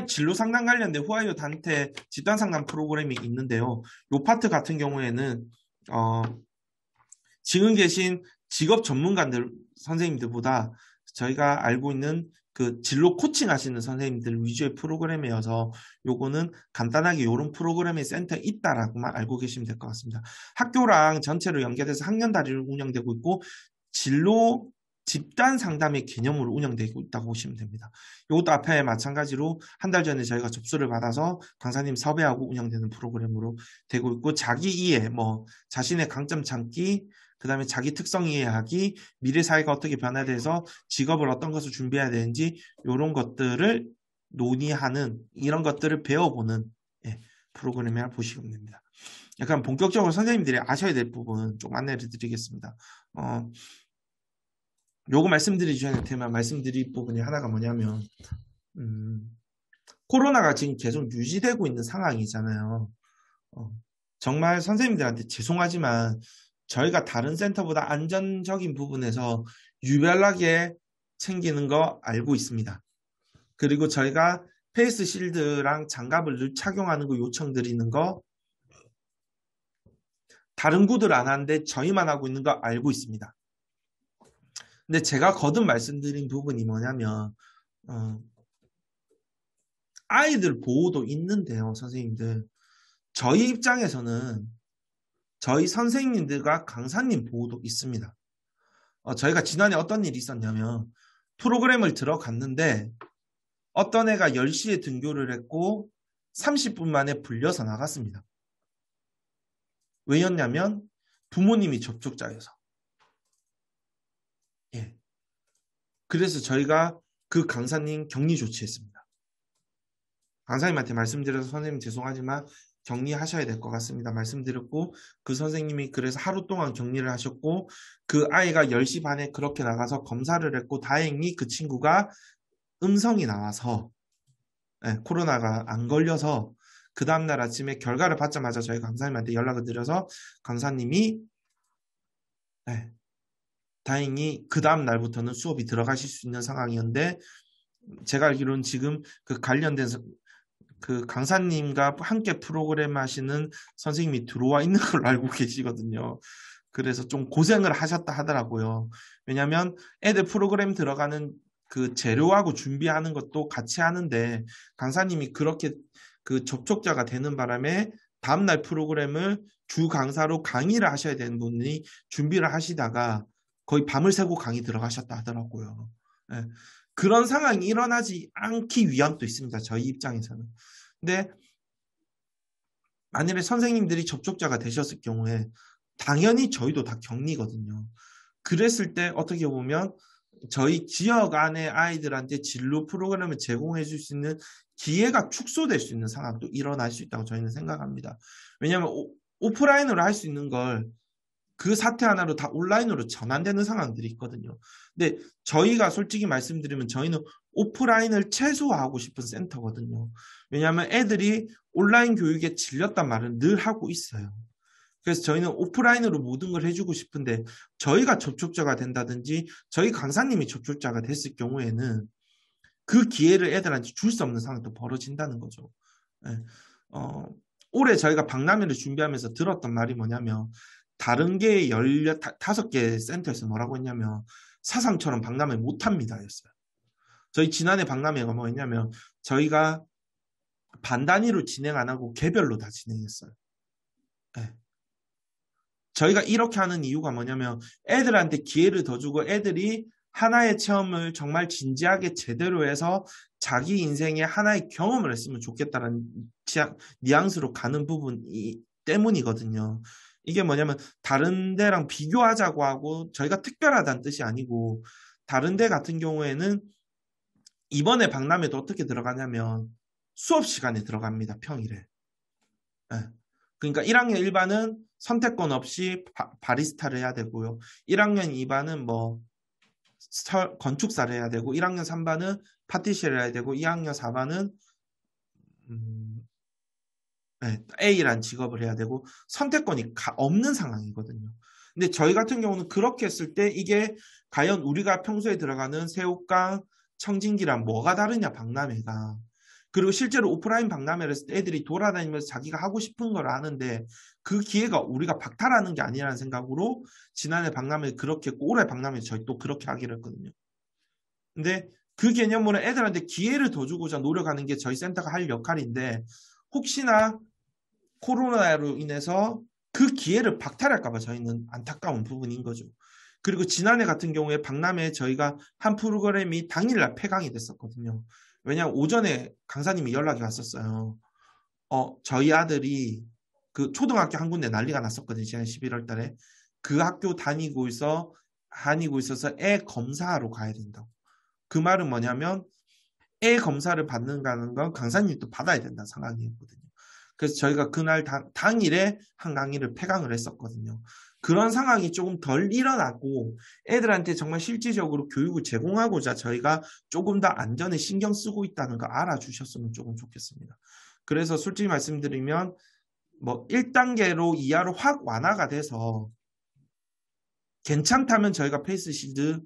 진로 상담 관련된 후아이오 단체 집단 상담 프로그램이 있는데요. 이 파트 같은 경우에는 지금 계신 직업 전문가들 선생님들보다 저희가 알고 있는 그 진로 코칭 하시는 선생님들 위주의 프로그램이어서 요거는 간단하게 이런 프로그램의 센터에 있다라고만 알고 계시면 될 것 같습니다. 학교랑 전체로 연계돼서 학년다리로 운영되고 있고, 진로 집단 상담의 개념으로 운영되고 있다고 보시면 됩니다. 이것도 앞에 마찬가지로 한 달 전에 저희가 접수를 받아서 강사님 섭외하고 운영되는 프로그램으로 되고 있고, 자기 이해, 뭐 자신의 강점 찾기, 그 다음에 자기 특성 이해하기, 미래 사회가 어떻게 변화돼서 직업을 어떤 것을 준비해야 되는지 이런 것들을 논의하는, 이런 것들을 배워보는 프로그램이라 보시면 됩니다. 약간 본격적으로 선생님들이 아셔야 될 부분 좀 안내를 드리겠습니다. 요거 말씀드리기 전에 말씀드릴 부분이 하나가 뭐냐면, 코로나가 지금 계속 유지되고 있는 상황이잖아요. 정말 선생님들한테 죄송하지만 저희가 다른 센터보다 안전적인 부분에서 유별나게 챙기는 거 알고 있습니다. 그리고 저희가 페이스 실드랑 장갑을 늘 착용하는 거 요청드리는 거 다른 구들 안 하는데 저희만 하고 있는 거 알고 있습니다. 근데 제가 거듭 말씀드린 부분이 뭐냐면 아이들 보호도 있는데요, 선생님들. 저희 입장에서는 저희 선생님들과 강사님 보호도 있습니다. 저희가 지난해 어떤 일이 있었냐면, 프로그램을 들어갔는데 어떤 애가 10시에 등교를 했고 30분 만에 불려서 나갔습니다. 왜였냐면 부모님이 접촉자여서. 예. 그래서 저희가 그 강사님 격리 조치했습니다. 강사님한테 말씀드려서 선생님 죄송하지만 격리하셔야 될 것 같습니다 말씀드렸고, 그 선생님이 그래서 하루 동안 격리를 하셨고, 그 아이가 10시 반에 그렇게 나가서 검사를 했고 다행히 그 친구가 음성이 나와서 코로나가 안 걸려서 그 다음날 아침에 결과를 받자마자 저희 강사님한테 연락을 드려서 강사님이 다행히 그 다음 날부터는 수업이 들어가실 수 있는 상황이었는데, 제가 알기로는 지금 그 관련된 그 강사님과 함께 프로그램 하시는 선생님이 들어와 있는 걸로 알고 계시거든요. 그래서 좀 고생을 하셨다 하더라고요. 왜냐하면 애들 프로그램 들어가는 그 재료하고 준비하는 것도 같이 하는데 강사님이 그렇게 그 접촉자가 되는 바람에 다음날 프로그램을 주 강사로 강의를 하셔야 되는 분이 준비를 하시다가 거의 밤을 새고 강의 들어가셨다 하더라고요. 예. 그런 상황이 일어나지 않기 위함도 있습니다. 저희 입장에서는. 근데 만일에 선생님들이 접촉자가 되셨을 경우에 당연히 저희도 다 격리거든요. 그랬을 때 어떻게 보면 저희 지역 안의 아이들한테 진로 프로그램을 제공해 줄 수 있는 기회가 축소될 수 있는 상황도 일어날 수 있다고 저희는 생각합니다. 왜냐하면 오프라인으로 할 수 있는 걸 그 사태 하나로 다 온라인으로 전환되는 상황들이 있거든요. 근데 저희가 솔직히 말씀드리면 저희는 오프라인을 최소화하고 싶은 센터거든요. 왜냐하면 애들이 온라인 교육에 질렸단 말을 늘 하고 있어요. 그래서 저희는 오프라인으로 모든 걸 해주고 싶은데 저희가 접촉자가 된다든지 저희 강사님이 접촉자가 됐을 경우에는 그 기회를 애들한테 줄 수 없는 상황도 벌어진다는 거죠. 예. 올해 저희가 박람회를 준비하면서 들었던 말이 뭐냐면 다른 게 15개 센터에서 뭐라고 했냐면 사상처럼 박람회 못합니다 였어요. 저희 지난해 박람회가 뭐였냐면 저희가 반 단위로 진행 안 하고 개별로 다 진행했어요. 네. 저희가 이렇게 하는 이유가 뭐냐면 애들한테 기회를 더 주고 애들이 하나의 체험을 정말 진지하게 제대로 해서 자기 인생에 하나의 경험을 했으면 좋겠다는 뉘앙스로 가는 부분 때문이거든요. 이게 뭐냐면 다른 데랑 비교하자고 하고 저희가 특별하다는 뜻이 아니고 다른 데 같은 경우에는 이번에 박람회도 어떻게 들어가냐면 수업 시간에 들어갑니다. 평일에. 네. 그러니까 1학년 1반은 선택권 없이 바리스타를 해야 되고요. 1학년 2반은 뭐 건축사를 해야 되고 1학년 3반은 파티시를 해야 되고 2학년 4반은 A란 직업을 해야 되고 선택권이 없는 상황이거든요. 근데 저희 같은 경우는 그렇게 했을 때 이게 과연 우리가 평소에 들어가는 새우깡, 청진기랑 뭐가 다르냐 박람회가. 그리고 실제로 오프라인 박람회를 했을 때 애들이 돌아다니면서 자기가 하고 싶은 걸 하는데 그 기회가 우리가 박탈하는 게 아니라는 생각으로 지난해 박람회 그렇게 했고 올해 박람회 저희 또 그렇게 하기로 했거든요. 근데 그 개념으로 애들한테 기회를 더 주고자 노력하는 게 저희 센터가 할 역할인데 혹시나 코로나로 인해서 그 기회를 박탈할까 봐 저희는 안타까운 부분인 거죠. 그리고 지난해 같은 경우에 박람회에 저희가 한 프로그램이 당일날 폐강이 됐었거든요. 왜냐하면 오전에 강사님이 연락이 왔었어요. 저희 아들이 그 초등학교 한 군데 난리가 났었거든요. 지난 11월 달에. 그 학교 다니고 있어서 애 검사하러 가야 된다고. 그 말은 뭐냐면 애 검사를 받는다는 건 강사님도 받아야 된다는 상황이었거든요. 그래서 저희가 그날 당일에 한 강의를 폐강을 했었거든요. 그런 상황이 조금 덜 일어나고 애들한테 정말 실질적으로 교육을 제공하고자 저희가 조금 더 안전에 신경 쓰고 있다는 거 알아주셨으면 조금 좋겠습니다. 그래서 솔직히 말씀드리면 뭐 1단계로 이하로 확 완화가 돼서 괜찮다면 저희가 페이스시드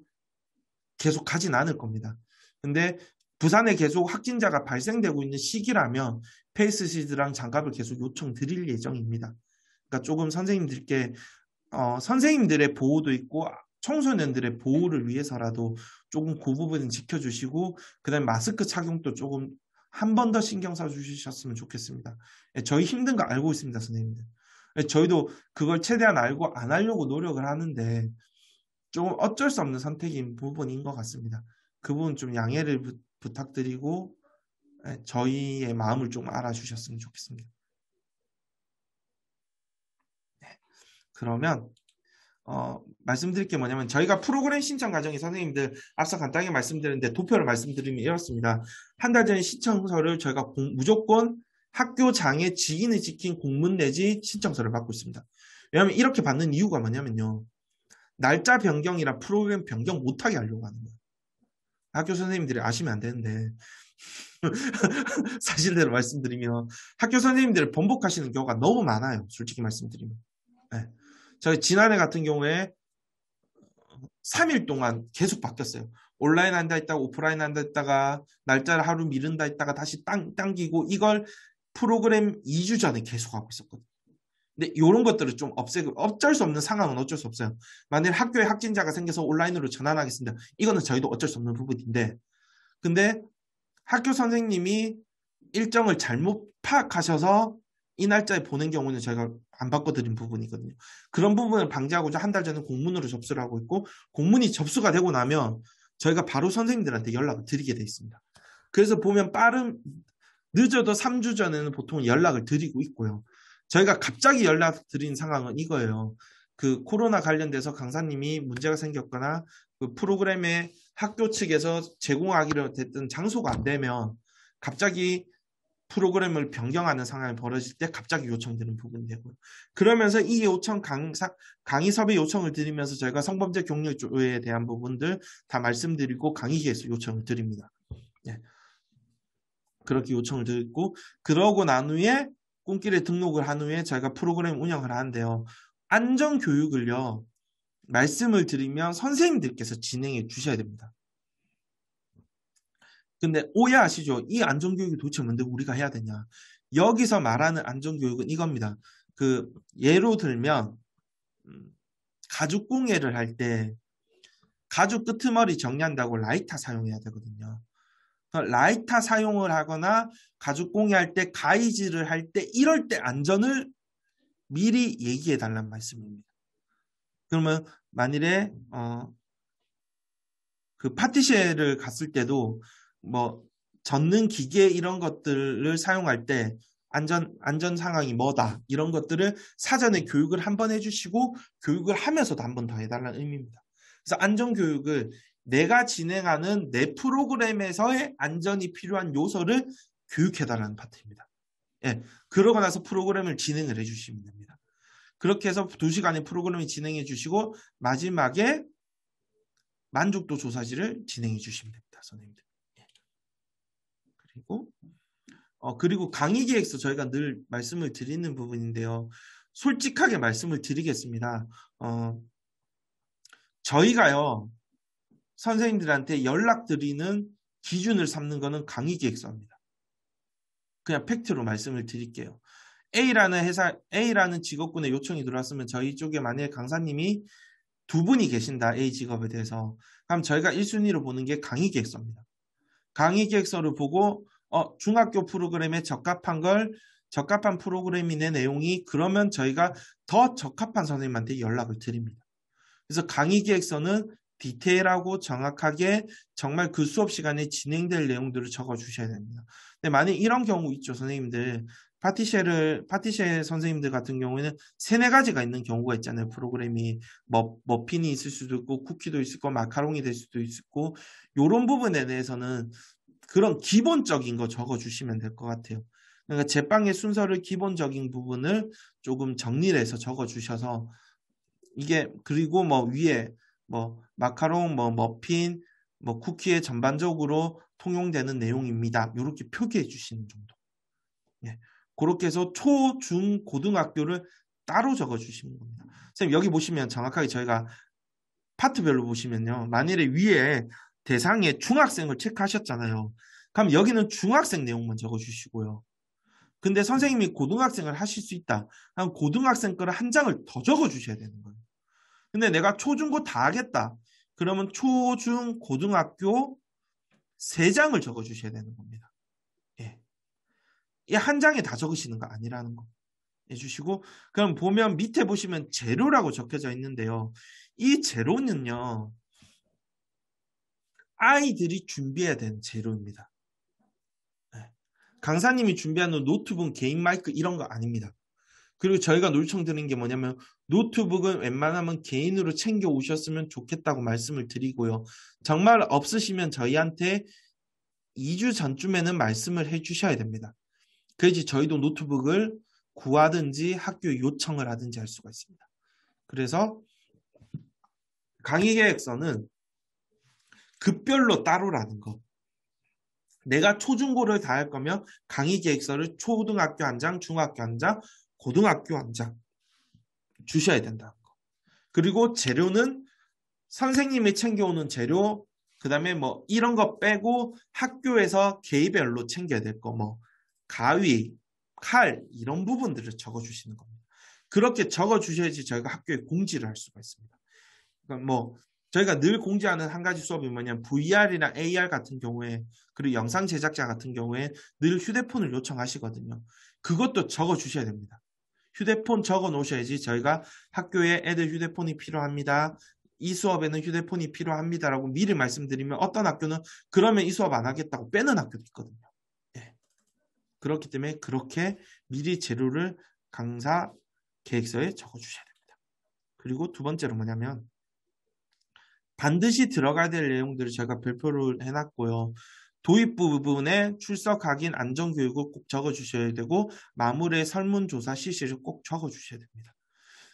계속 가진 않을 겁니다. 근데 부산에 계속 확진자가 발생되고 있는 시기라면 페이스시드랑 장갑을 계속 요청드릴 예정입니다. 그러니까 조금 선생님들께 선생님들의 보호도 있고 청소년들의 보호를 위해서라도 조금 그 부분은 지켜주시고 그다음에 마스크 착용도 조금 한 번 더 신경 써주셨으면 좋겠습니다. 저희 힘든 거 알고 있습니다, 선생님들. 저희도 그걸 최대한 알고 안 하려고 노력을 하는데 조금 어쩔 수 없는 선택인 부분인 것 같습니다. 그 부분 좀 양해를 부탁드리고 저희의 마음을 좀 알아주셨으면 좋겠습니다. 네. 그러면 말씀드릴 게 뭐냐면 저희가 프로그램 신청 과정이 선생님들 앞서 간단하게 말씀드렸는데 도표를 말씀드리면 이렇습니다. 한 달 전에 신청서를 저희가 무조건 학교 장애 직인을 지킨 공문 내지 신청서를 받고 있습니다. 왜냐하면 이렇게 받는 이유가 뭐냐면요. 날짜 변경이랑 프로그램 변경 못하게 하려고 하는 거예요. 학교 선생님들이 아시면 안 되는데 사실대로 말씀드리면 학교 선생님들을 번복하시는 경우가 너무 많아요. 솔직히 말씀드리면. 네. 저희 지난해 같은 경우에 3일 동안 계속 바뀌었어요. 온라인 한다 했다가 오프라인 한다 했다가 날짜를 하루 미룬다 했다가 다시 당기고 이걸 프로그램 2주 전에 계속 하고 있었거든요. 근데 이런 것들을 좀 없애고 어쩔 수 없는 상황은 어쩔 수 없어요. 만일 학교에 확진자가 생겨서 온라인으로 전환하겠습니다. 이거는 저희도 어쩔 수 없는 부분인데 근데 학교 선생님이 일정을 잘못 파악하셔서 이 날짜에 보낸 경우는 저희가 안 바꿔드린 부분이거든요. 그런 부분을 방지하고자 한 달 전에 공문으로 접수를 하고 있고 공문이 접수가 되고 나면 저희가 바로 선생님들한테 연락을 드리게 돼 있습니다. 그래서 보면 늦어도 3주 전에는 보통 연락을 드리고 있고요. 저희가 갑자기 연락 드린 상황은 이거예요. 그 코로나 관련돼서 강사님이 문제가 생겼거나 그 프로그램에 학교 측에서 제공하기로 됐던 장소가 안 되면 갑자기 프로그램을 변경하는 상황이 벌어질 때 갑자기 요청드리는 부분이 되고요. 그러면서 이 요청 강의 섭외 요청을 드리면서 저희가 성범죄 경로에 대한 부분들 다 말씀드리고 강의 기획서 요청을 드립니다. 네. 그렇게 요청을 드리고 그러고 난 후에 꿈길에 등록을 한 후에 저희가 프로그램 운영을 하는데요. 안전교육을요. 말씀을 드리면 선생님들께서 진행해 주셔야 됩니다. 근데 오해하시죠? 이 안전교육이 도대체 뭔데 우리가 해야 되냐? 여기서 말하는 안전교육은 이겁니다. 그 예로 들면 가죽 공예를 할 때 가죽 끄트머리 정리한다고 라이터 사용해야 되거든요. 라이터 사용을 하거나 가죽 공예할 때 가위질을 할 때 이럴 때 안전을 미리 얘기해 달라는 말씀입니다. 그러면 만일에 그 파티시에를 갔을 때도 뭐 젓는 기계 이런 것들을 사용할 때 안전 상황이 뭐다 이런 것들을 사전에 교육을 한번 해주시고 교육을 하면서도 한 번 더 해달라는 의미입니다. 그래서 안전교육을 내가 진행하는 내 프로그램에서의 안전이 필요한 요소를 교육해달라는 파트입니다. 예, 그러고 나서 프로그램을 진행을 해주시면 됩니다. 그렇게 해서 2시간의 프로그램을 진행해 주시고 마지막에 만족도 조사지를 진행해 주시면 됩니다. 선생님들. 예. 그리고 강의 계획서 저희가 늘 말씀을 드리는 부분인데요. 솔직하게 말씀을 드리겠습니다. 저희가요. 선생님들한테 연락드리는 기준을 삼는 것은 강의 계획서입니다. 그냥 팩트로 말씀을 드릴게요. A라는 직업군에 요청이 들어왔으면 저희 쪽에 만약에 강사님이 2분이 계신다. A 직업에 대해서. 그럼 저희가 1순위로 보는 게 강의 계획서입니다. 강의 계획서를 보고 중학교 프로그램에 적합한 프로그램인의 내용이 그러면 저희가 더 적합한 선생님한테 연락을 드립니다. 그래서 강의 계획서는 디테일하고 정확하게 정말 그 수업 시간에 진행될 내용들을 적어 주셔야 됩니다. 근데 만약 이런 경우 있죠. 선생님들 파티셰 선생님들 같은 경우에는 3-4가지가 있는 경우가 있잖아요. 프로그램이 머핀이 있을 수도 있고 쿠키도 있을 거고 마카롱이 될 수도 있고 이런 부분에 대해서는 그런 기본적인 거 적어 주시면 될 것 같아요. 그러니까 제빵의 순서를 기본적인 부분을 조금 정리를 해서 적어 주셔서 이게 그리고 뭐 위에 뭐 마카롱, 뭐 머핀, 뭐 쿠키에 전반적으로 통용되는 내용입니다. 이렇게 표기해 주시는 정도. 예. 그렇게 해서 초, 중, 고등학교를 따로 적어 주시는 겁니다. 선생님 여기 보시면 정확하게 저희가 파트별로 보시면요. 만일에 위에 대상에 중학생을 체크하셨잖아요. 그럼 여기는 중학생 내용만 적어 주시고요. 근데 선생님이 고등학생을 하실 수 있다. 그럼 고등학생 거를 한 장을 더 적어 주셔야 되는 거예요. 근데 내가 초중고 다 하겠다. 그러면 초, 중, 고등학교 3장을 적어 주셔야 되는 겁니다. 예. 이 한 장에 다 적으시는 거 아니라는 거 해주시고 그럼 보면 밑에 보시면 재료라고 적혀져 있는데요. 이 재료는요. 아이들이 준비해야 되는 재료입니다. 예. 강사님이 준비하는 노트북, 개인 마이크 이런 거 아닙니다. 그리고 저희가 요청드리는 게 뭐냐면 노트북은 웬만하면 개인으로 챙겨 오셨으면 좋겠다고 말씀을 드리고요. 정말 없으시면 저희한테 2주 전쯤에는 말씀을 해주셔야 됩니다. 그래야지 저희도 노트북을 구하든지 학교에 요청을 하든지 할 수가 있습니다. 그래서 강의 계획서는 급별로 따로라는 거. 내가 초중고를 다 할 거면 강의 계획서를 초등학교 한 장, 중학교 한 장, 고등학교 한 장 주셔야 된다는 거. 그리고 재료는 선생님이 챙겨오는 재료, 그 다음에 뭐 이런 거 빼고 학교에서 개별로 챙겨야 될 거, 뭐 가위, 칼 이런 부분들을 적어주시는 겁니다. 그렇게 적어주셔야지 저희가 학교에 공지를 할 수가 있습니다. 그러니까 뭐 저희가 늘 공지하는 한 가지 수업이 뭐냐면 VR이나 AR 같은 경우에 그리고 영상 제작자 같은 경우에 늘 휴대폰을 요청하시거든요. 그것도 적어 주셔야 됩니다. 휴대폰 적어 놓으셔야지 저희가 학교에 애들 휴대폰이 필요합니다. 이 수업에는 휴대폰이 필요합니다라고 미리 말씀드리면 어떤 학교는 그러면 이 수업 안 하겠다고 빼는 학교도 있거든요. 예. 그렇기 때문에 그렇게 미리 재료를 강사 계획서에 적어 주셔야 됩니다. 그리고 두 번째로 뭐냐면 반드시 들어가야 될 내용들을 제가 발표를 해놨고요. 도입 부분에 출석 확인 안전교육을 꼭 적어주셔야 되고 마무리에 설문조사 실시를 꼭 적어주셔야 됩니다.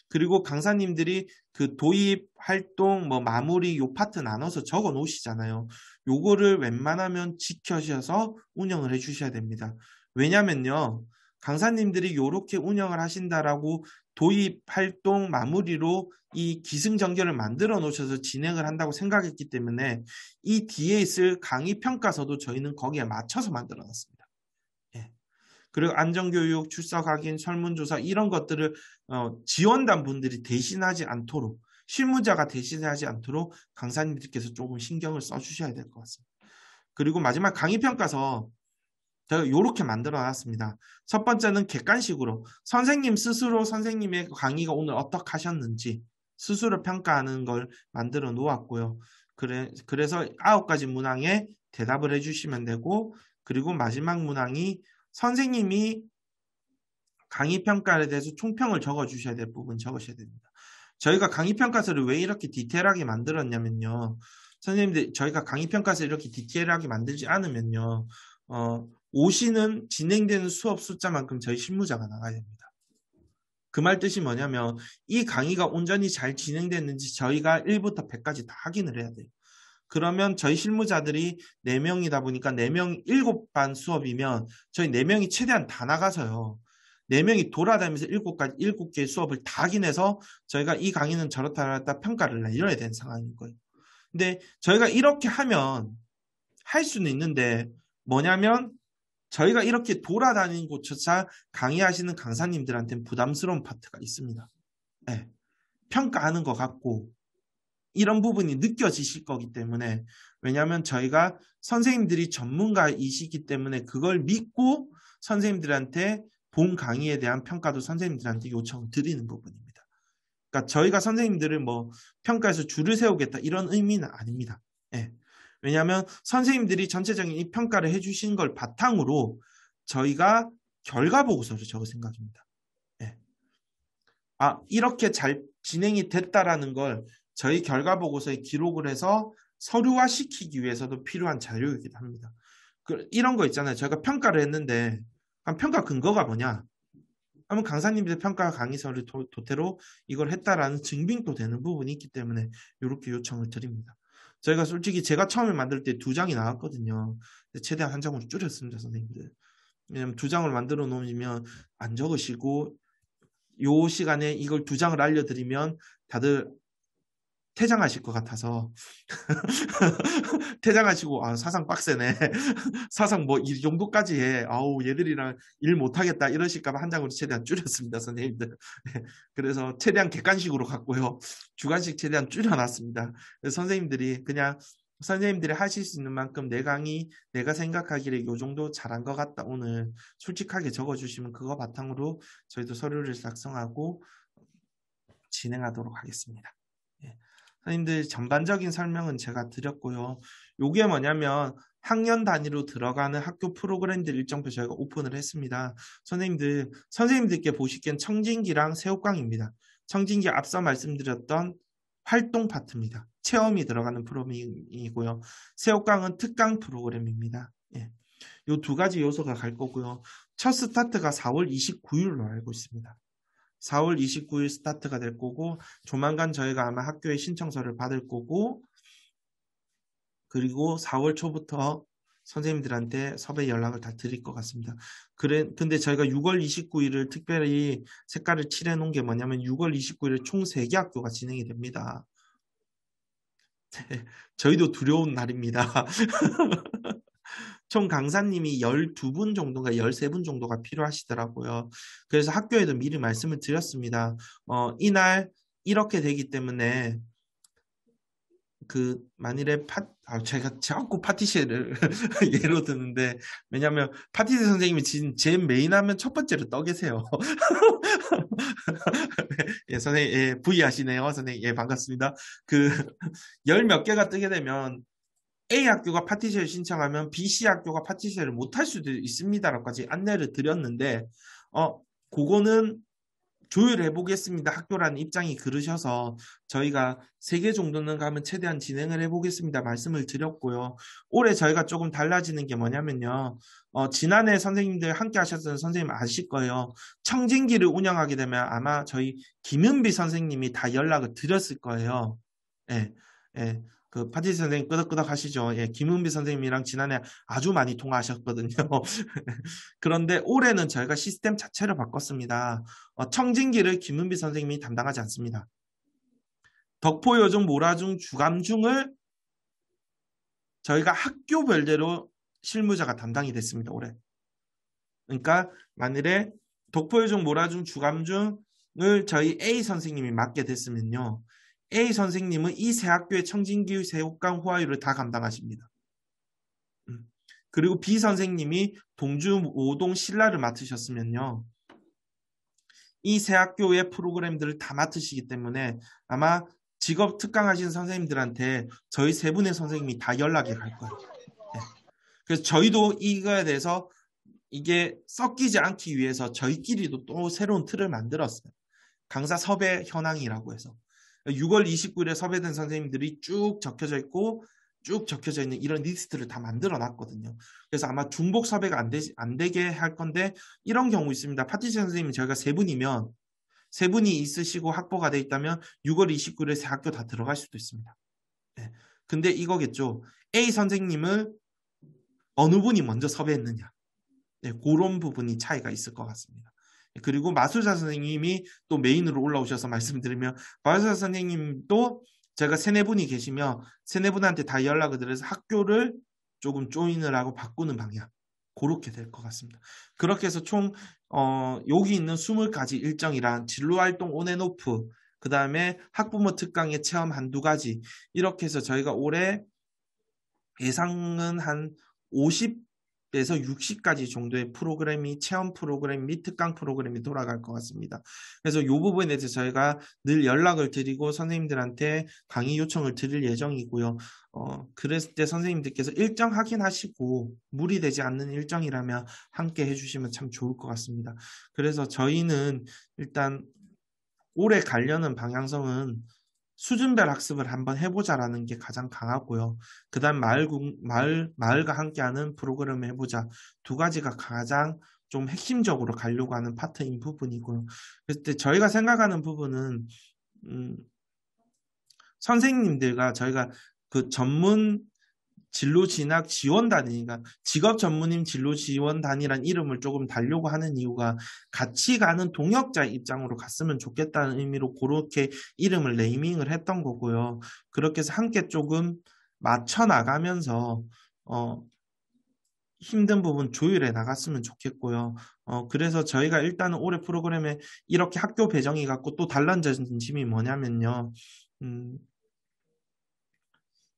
그리고 강사님들이 그 도입 활동 뭐 마무리 요 파트 나눠서 적어 놓으시잖아요. 요거를 웬만하면 지켜셔서 운영을 해 주셔야 됩니다. 왜냐면요. 강사님들이 요렇게 운영을 하신다라고 도입 활동 마무리로 이 기승전결을 만들어 놓으셔서 진행을 한다고 생각했기 때문에 이 뒤에 있을 강의 평가서도 저희는 거기에 맞춰서 만들어 놨습니다. 예. 그리고 안전교육, 출석 확인, 설문조사 이런 것들을 지원단 분들이 대신하지 않도록 실무자가 대신하지 않도록 강사님들께서 조금 신경을 써주셔야 될 것 같습니다. 그리고 마지막 강의 평가서 제가 이렇게 만들어 놨습니다. 첫 번째는 객관식으로 선생님 스스로 선생님의 강의가 오늘 어떻게 하셨는지 스스로 평가하는 걸 만들어 놓았고요. 그래서 9가지 문항에 대답을 해주시면 되고 그리고 마지막 문항이 선생님이 강의 평가에 대해서 총평을 적어주셔야 될 부분 적으셔야 됩니다. 저희가 강의 평가서를 왜 이렇게 디테일하게 만들었냐면요. 선생님들 저희가 강의 평가서를 이렇게 디테일하게 만들지 않으면요. 오시는 진행되는 수업 숫자만큼 저희 실무자가 나가야 됩니다. 그 말 뜻이 뭐냐면 이 강의가 온전히 잘 진행됐는지 저희가 1부터 100까지 다 확인을 해야 돼요. 그러면 저희 실무자들이 4명이다 보니까 4명 7반 수업이면 저희 4명이 최대한 다 나가서요. 4명이 돌아다니면서 7개의 수업을 다 확인해서 저희가 이 강의는 저렇다 평가를 내려야 되는 상황인 거예요. 근데 저희가 이렇게 하면 할 수는 있는데 뭐냐면 저희가 이렇게 돌아다니는 곳조차 강의하시는 강사님들한테는 부담스러운 파트가 있습니다. 네. 평가하는 것 같고 이런 부분이 느껴지실 거기 때문에 왜냐하면 저희가 선생님들이 전문가이시기 때문에 그걸 믿고 선생님들한테 본 강의에 대한 평가도 선생님들한테 요청을 드리는 부분입니다. 그러니까 저희가 선생님들을 뭐 평가해서 줄을 세우겠다 이런 의미는 아닙니다. 네. 왜냐하면 선생님들이 전체적인 이 평가를 해주신 걸 바탕으로 저희가 결과 보고서를 적을 생각입니다. 네. 이렇게 잘 진행이 됐다라는 걸 저희 결과 보고서에 기록을 해서 서류화 시키기 위해서도 필요한 자료이기도 합니다. 이런 거 있잖아요. 저희가 평가를 했는데 평가 근거가 뭐냐? 하면 강사님들의 평가 강의서를 도태로 이걸 했다라는 증빙도 되는 부분이 있기 때문에 이렇게 요청을 드립니다. 저희가 솔직히 제가 처음에 만들 때 2장이 나왔거든요. 최대한 한 장으로 줄였습니다, 선생님들. 왜냐면 2장을 만들어 놓으면 안 적으시고 요 시간에 이걸 2장을 알려드리면 다들 퇴장하실 것 같아서 퇴장하시고 사상 빡세네 사상 뭐 이 정도까지 해 아우 얘들이랑 일 못하겠다 이러실까 봐 한 장으로 최대한 줄였습니다 선생님들. 그래서 최대한 객관식으로 갔고요 주관식 최대한 줄여놨습니다. 그래서 선생님들이 그냥 선생님들이 하실 수 있는 만큼 내 강의 내가 생각하기에 요 정도 잘한 것 같다 오늘 솔직하게 적어주시면 그거 바탕으로 저희도 서류를 작성하고 진행하도록 하겠습니다. 선생님들 전반적인 설명은 제가 드렸고요. 요게 뭐냐면 학년 단위로 들어가는 학교 프로그램들 일정표 저희가 오픈을 했습니다. 선생님들께 보시기엔 청진기랑 새우깡입니다. 청진기 앞서 말씀드렸던 활동 파트입니다. 체험이 들어가는 프로그램이고요. 새우깡은 특강 프로그램입니다. 예. 요 2가지 요소가 갈 거고요. 첫 스타트가 4월 29일로 알고 있습니다. 4월 29일 스타트가 될 거고 조만간 저희가 아마 학교에 신청서를 받을 거고 그리고 4월 초부터 선생님들한테 섭외 연락을 다 드릴 것 같습니다. 근데 저희가 6월 29일을 특별히 색깔을 칠해 놓은 게 뭐냐면 6월 29일에 총 3개 학교가 진행이 됩니다. 저희도 두려운 날입니다. 총 강사님이 12분 정도가 13분 정도가 필요하시더라고요. 그래서 학교에도 미리 말씀을 드렸습니다. 이날 이렇게 되기 때문에 만일에 제가 자꾸 파티쉐를 예로 드는데, 왜냐면 파티쉐 선생님이 지금 제 메인 하면 첫 번째로 떠 계세요. 예, 선생님, 예, V 하시네요. 선생님, 예, 반갑습니다. 그, 열 몇 개가 뜨게 되면 A 학교가 파티쉐를 신청하면 B, C 학교가 파티쉐를 못할 수도 있습니다라고까지 안내를 드렸는데, 그거는 조율해 보겠습니다. 학교라는 입장이 그러셔서 저희가 3개 정도는 가면 최대한 진행을 해 보겠습니다. 말씀을 드렸고요. 올해 저희가 조금 달라지는 게 뭐냐면요. 지난해 선생님들 함께 하셨던 선생님 아실 거예요. 청진기를 운영하게 되면 아마 저희 김은비 선생님이 다 연락을 드렸을 거예요. 예, 예. 그 파티시 선생님 끄덕끄덕 하시죠. 예, 김은비 선생님이랑 지난해 아주 많이 통화하셨거든요. 그런데 올해는 저희가 시스템 자체를 바꿨습니다. 청진기를 김은비 선생님이 담당하지 않습니다. 덕포요중, 모라중, 주감중을 저희가 학교별대로 실무자가 담당이 됐습니다. 올해. 그러니까 만일에 덕포요중, 모라중, 주감중을 저희 A 선생님이 맡게 됐으면요. A 선생님은 이 세 학교의 청진기, 세옥강, 호화유를 다 감당하십니다. 그리고 B 선생님이 동주, 오동, 신라를 맡으셨으면요. 이 세 학교의 프로그램들을 다 맡으시기 때문에 아마 직업 특강하신 선생님들한테 저희 세 분의 선생님이 다 연락이 갈 거예요. 네. 그래서 저희도 이거에 대해서 이게 섞이지 않기 위해서 저희끼리도 또 새로운 틀을 만들었어요. 강사 섭외 현황이라고 해서 6월 29일에 섭외된 선생님들이 쭉 적혀져 있고 쭉 적혀져 있는 이런 리스트를 다 만들어 놨거든요. 그래서 아마 중복 섭외가 안 되게 할 건데 이런 경우 있습니다. 파티시 선생님이 저희가 세 분이면 세 분이 있으시고 확보가 돼 있다면 6월 29일에 세 학교 다 들어갈 수도 있습니다. 네. 근데 이거겠죠. A 선생님을 어느 분이 먼저 섭외했느냐. 네, 그런 부분이 차이가 있을 것 같습니다. 그리고 마술사 선생님이 또 메인으로 올라오셔서 말씀드리면 마술사 선생님도 제가 세네 분이 계시며 세네 분한테 다 연락을 드려서 학교를 조금 조인을 하고 바꾸는 방향 그렇게 될 것 같습니다. 그렇게 해서 총 여기 있는 20가지 일정이랑 진로활동 온앤오프 그 다음에 학부모 특강의 체험 한두 가지 이렇게 해서 저희가 올해 예상은 한 50에서 60가지 정도의 프로그램이 체험 프로그램 및 특강 프로그램이 돌아갈 것 같습니다. 그래서 이 부분에 대해서 저희가 늘 연락을 드리고 선생님들한테 강의 요청을 드릴 예정이고요. 그랬을 때 선생님들께서 일정 확인하시고 무리되지 않는 일정이라면 함께 해주시면 참 좋을 것 같습니다. 그래서 저희는 일단 올해 가려는 방향성은 수준별 학습을 한번 해보자라는 게 가장 강하고요. 그 다음 마을과 함께하는 프로그램을 해보자. 두 가지가 가장 좀 핵심적으로 가려고 하는 파트인 부분이고요. 그래서 저희가 생각하는 부분은 선생님들과 저희가 그 전문 진로 진학 지원단이니까 직업 전문임 진로 지원단이란 이름을 조금 달려고 하는 이유가 같이 가는 동역자 입장으로 갔으면 좋겠다는 의미로 그렇게 이름을 네이밍을 했던 거고요. 그렇게 해서 함께 조금 맞춰 나가면서 힘든 부분 조율해 나갔으면 좋겠고요. 그래서 저희가 일단은 올해 프로그램에 이렇게 학교 배정이 갖고 또 달라진 점이 뭐냐면요.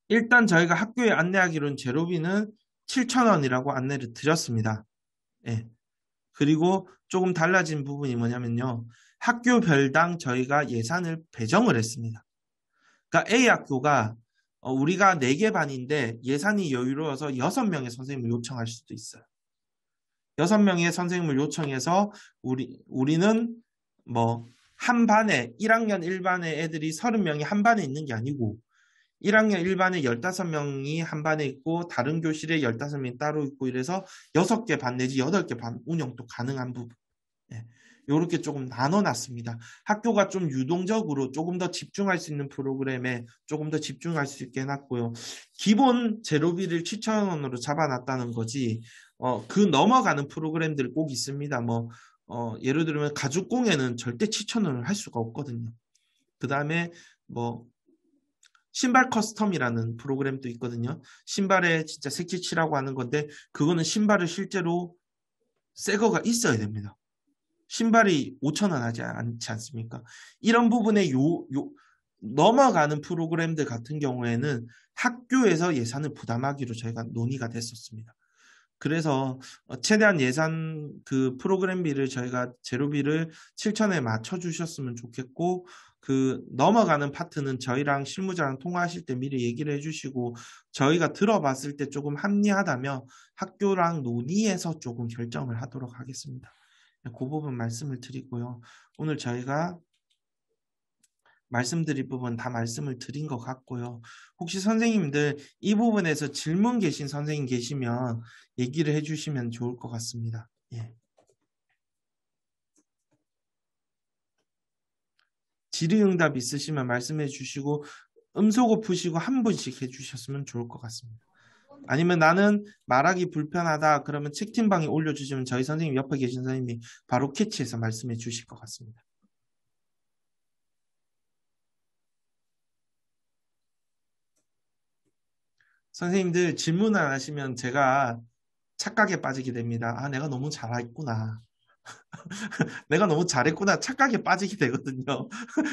일단 저희가 학교에 안내하기로는 제로비는 7,000원이라고 안내를 드렸습니다. 예. 그리고 조금 달라진 부분이 뭐냐면요. 학교별당 저희가 예산을 배정을 했습니다. 그러니까 A 학교가 우리가 4개 반인데 예산이 여유로워서 6명의 선생님을 요청할 수도 있어요. 6명의 선생님을 요청해서 우리는 뭐 한 반에 1학년 1반의 애들이 30명이 한 반에 있는 게 아니고 1학년 1반에 15명이 한 반에 있고 다른 교실에 15명이 따로 있고 이래서 6개 반 내지 8개 반 운영도 가능한 부분. 네. 이렇게 조금 나눠놨습니다. 학교가 좀 유동적으로 조금 더 집중할 수 있는 프로그램에 조금 더 집중할 수 있게 해놨고요. 기본 제로비를 7,000원으로 잡아놨다는 거지 그 넘어가는 프로그램들 꼭 있습니다. 예를 들면 가죽공예는 절대 7,000원을 할 수가 없거든요. 그 다음에 신발 커스텀이라는 프로그램도 있거든요. 신발에 진짜 색칠칠하고 하는 건데 그거는 신발을 실제로 새 거가 있어야 됩니다. 신발이 5,000원 하지 않지 않습니까? 이런 부분에 넘어가는 프로그램들 같은 경우에는 학교에서 예산을 부담하기로 저희가 논의가 됐었습니다. 그래서 최대한 예산 그 프로그램비를 저희가 제로비를 7천에 맞춰 주셨으면 좋겠고, 그 넘어가는 파트는 저희랑 실무자랑 통화하실 때 미리 얘기를 해주시고, 저희가 들어봤을 때 조금 합리하다면 학교랑 논의해서 조금 결정을 하도록 하겠습니다. 그 부분 말씀을 드리고요. 오늘 저희가 말씀드릴 부분 다 말씀을 드린 것 같고요. 혹시 선생님들 이 부분에서 질문 계신 선생님 계시면 얘기를 해주시면 좋을 것 같습니다. 예. 질의응답 있으시면 말씀해 주시고, 음소거 푸시고 한 분씩 해주셨으면 좋을 것 같습니다. 아니면 나는 말하기 불편하다 그러면 채팅방에 올려주시면 저희 선생님 옆에 계신 선생님이 바로 캐치해서 말씀해 주실 것 같습니다. 선생님들 질문 안 하시면 제가 착각에 빠지게 됩니다. 아, 내가 너무 잘했구나. 내가 너무 잘했구나. 착각에 빠지게 되거든요.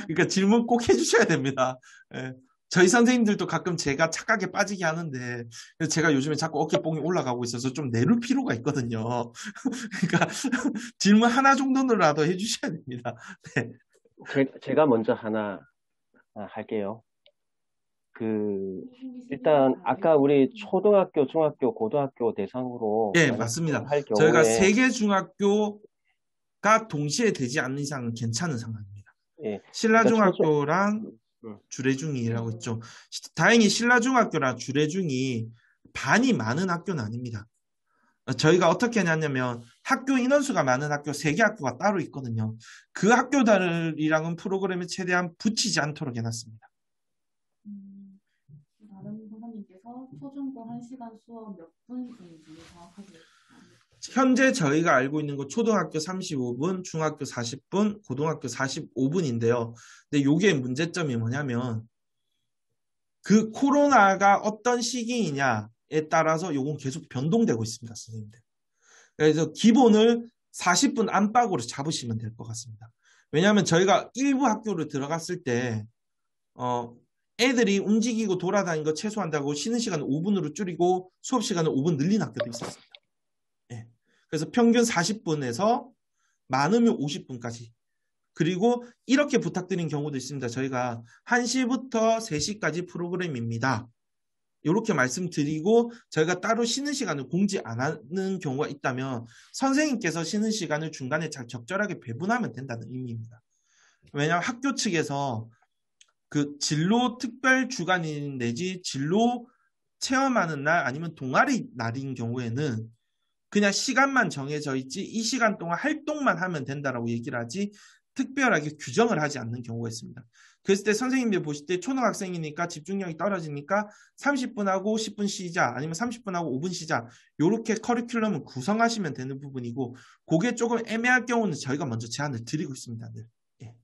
그러니까 질문 꼭 해주셔야 됩니다. 예. 저희 선생님들도 가끔 제가 착각에 빠지게 하는데, 제가 요즘에 자꾸 어깨뽕이 올라가고 있어서 좀 내릴 필요가 있거든요. 그러니까 질문 하나 정도라도 해주셔야 됩니다. 네. 제가 먼저 하나 할게요. 일단 아까 우리 초등학교, 중학교, 고등학교 대상으로 예, 만약 맞습니다. 할 저희가 경우에 3개 중학교가 동시에 되지 않는 이상은 괜찮은 상황입니다. 예, 그러니까 신라중학교랑 음, 주례중이라고 있죠. 다행히 신라중학교랑 주례중이 반이 많은 학교는 아닙니다. 저희가 어떻게 하냐면 학교 인원수가 많은 학교 3개 학교가 따로 있거든요. 그 학교들이랑은 프로그램을 최대한 붙이지 않도록 해놨습니다. 다른 선생님께서 초중고 1시간 수업 몇 분인지 정확하게 현재 저희가 알고 있는 거 초등학교 35분, 중학교 40분, 고등학교 45분인데요. 근데 요게 문제점이 뭐냐면 그 코로나가 어떤 시기이냐에 따라서 요건 계속 변동되고 있습니다, 선생님들. 그래서 기본을 40분 안팎으로 잡으시면 될 것 같습니다. 왜냐하면 저희가 일부 학교를 들어갔을 때 애들이 움직이고 돌아다니는 거 최소한다고 쉬는 시간을 5분으로 줄이고 수업 시간을 5분 늘린 학교도 있었습니다. 예. 그래서 평균 40분에서 많으면 50분까지. 그리고 이렇게 부탁드린 경우도 있습니다. 저희가 1시부터 3시까지 프로그램입니다. 이렇게 말씀드리고 저희가 따로 쉬는 시간을 공지 안 하는 경우가 있다면 선생님께서 쉬는 시간을 중간에 잘 적절하게 배분하면 된다는 의미입니다. 왜냐하면 학교 측에서 그 진로 특별 주간인 내지 진로 체험하는 날 아니면 동아리 날인 경우에는 그냥 시간만 정해져 있지 이 시간 동안 활동만 하면 된다라고 얘기를 하지 특별하게 규정을 하지 않는 경우가 있습니다. 그랬을 때 선생님들 보실 때 초등학생이니까 집중력이 떨어지니까 30분 하고 10분 쉬자 아니면 30분 하고 5분 쉬자 이렇게 커리큘럼을 구성하시면 되는 부분이고 그게 조금 애매할 경우는 저희가 먼저 제안을 드리고 있습니다. 늘. 예.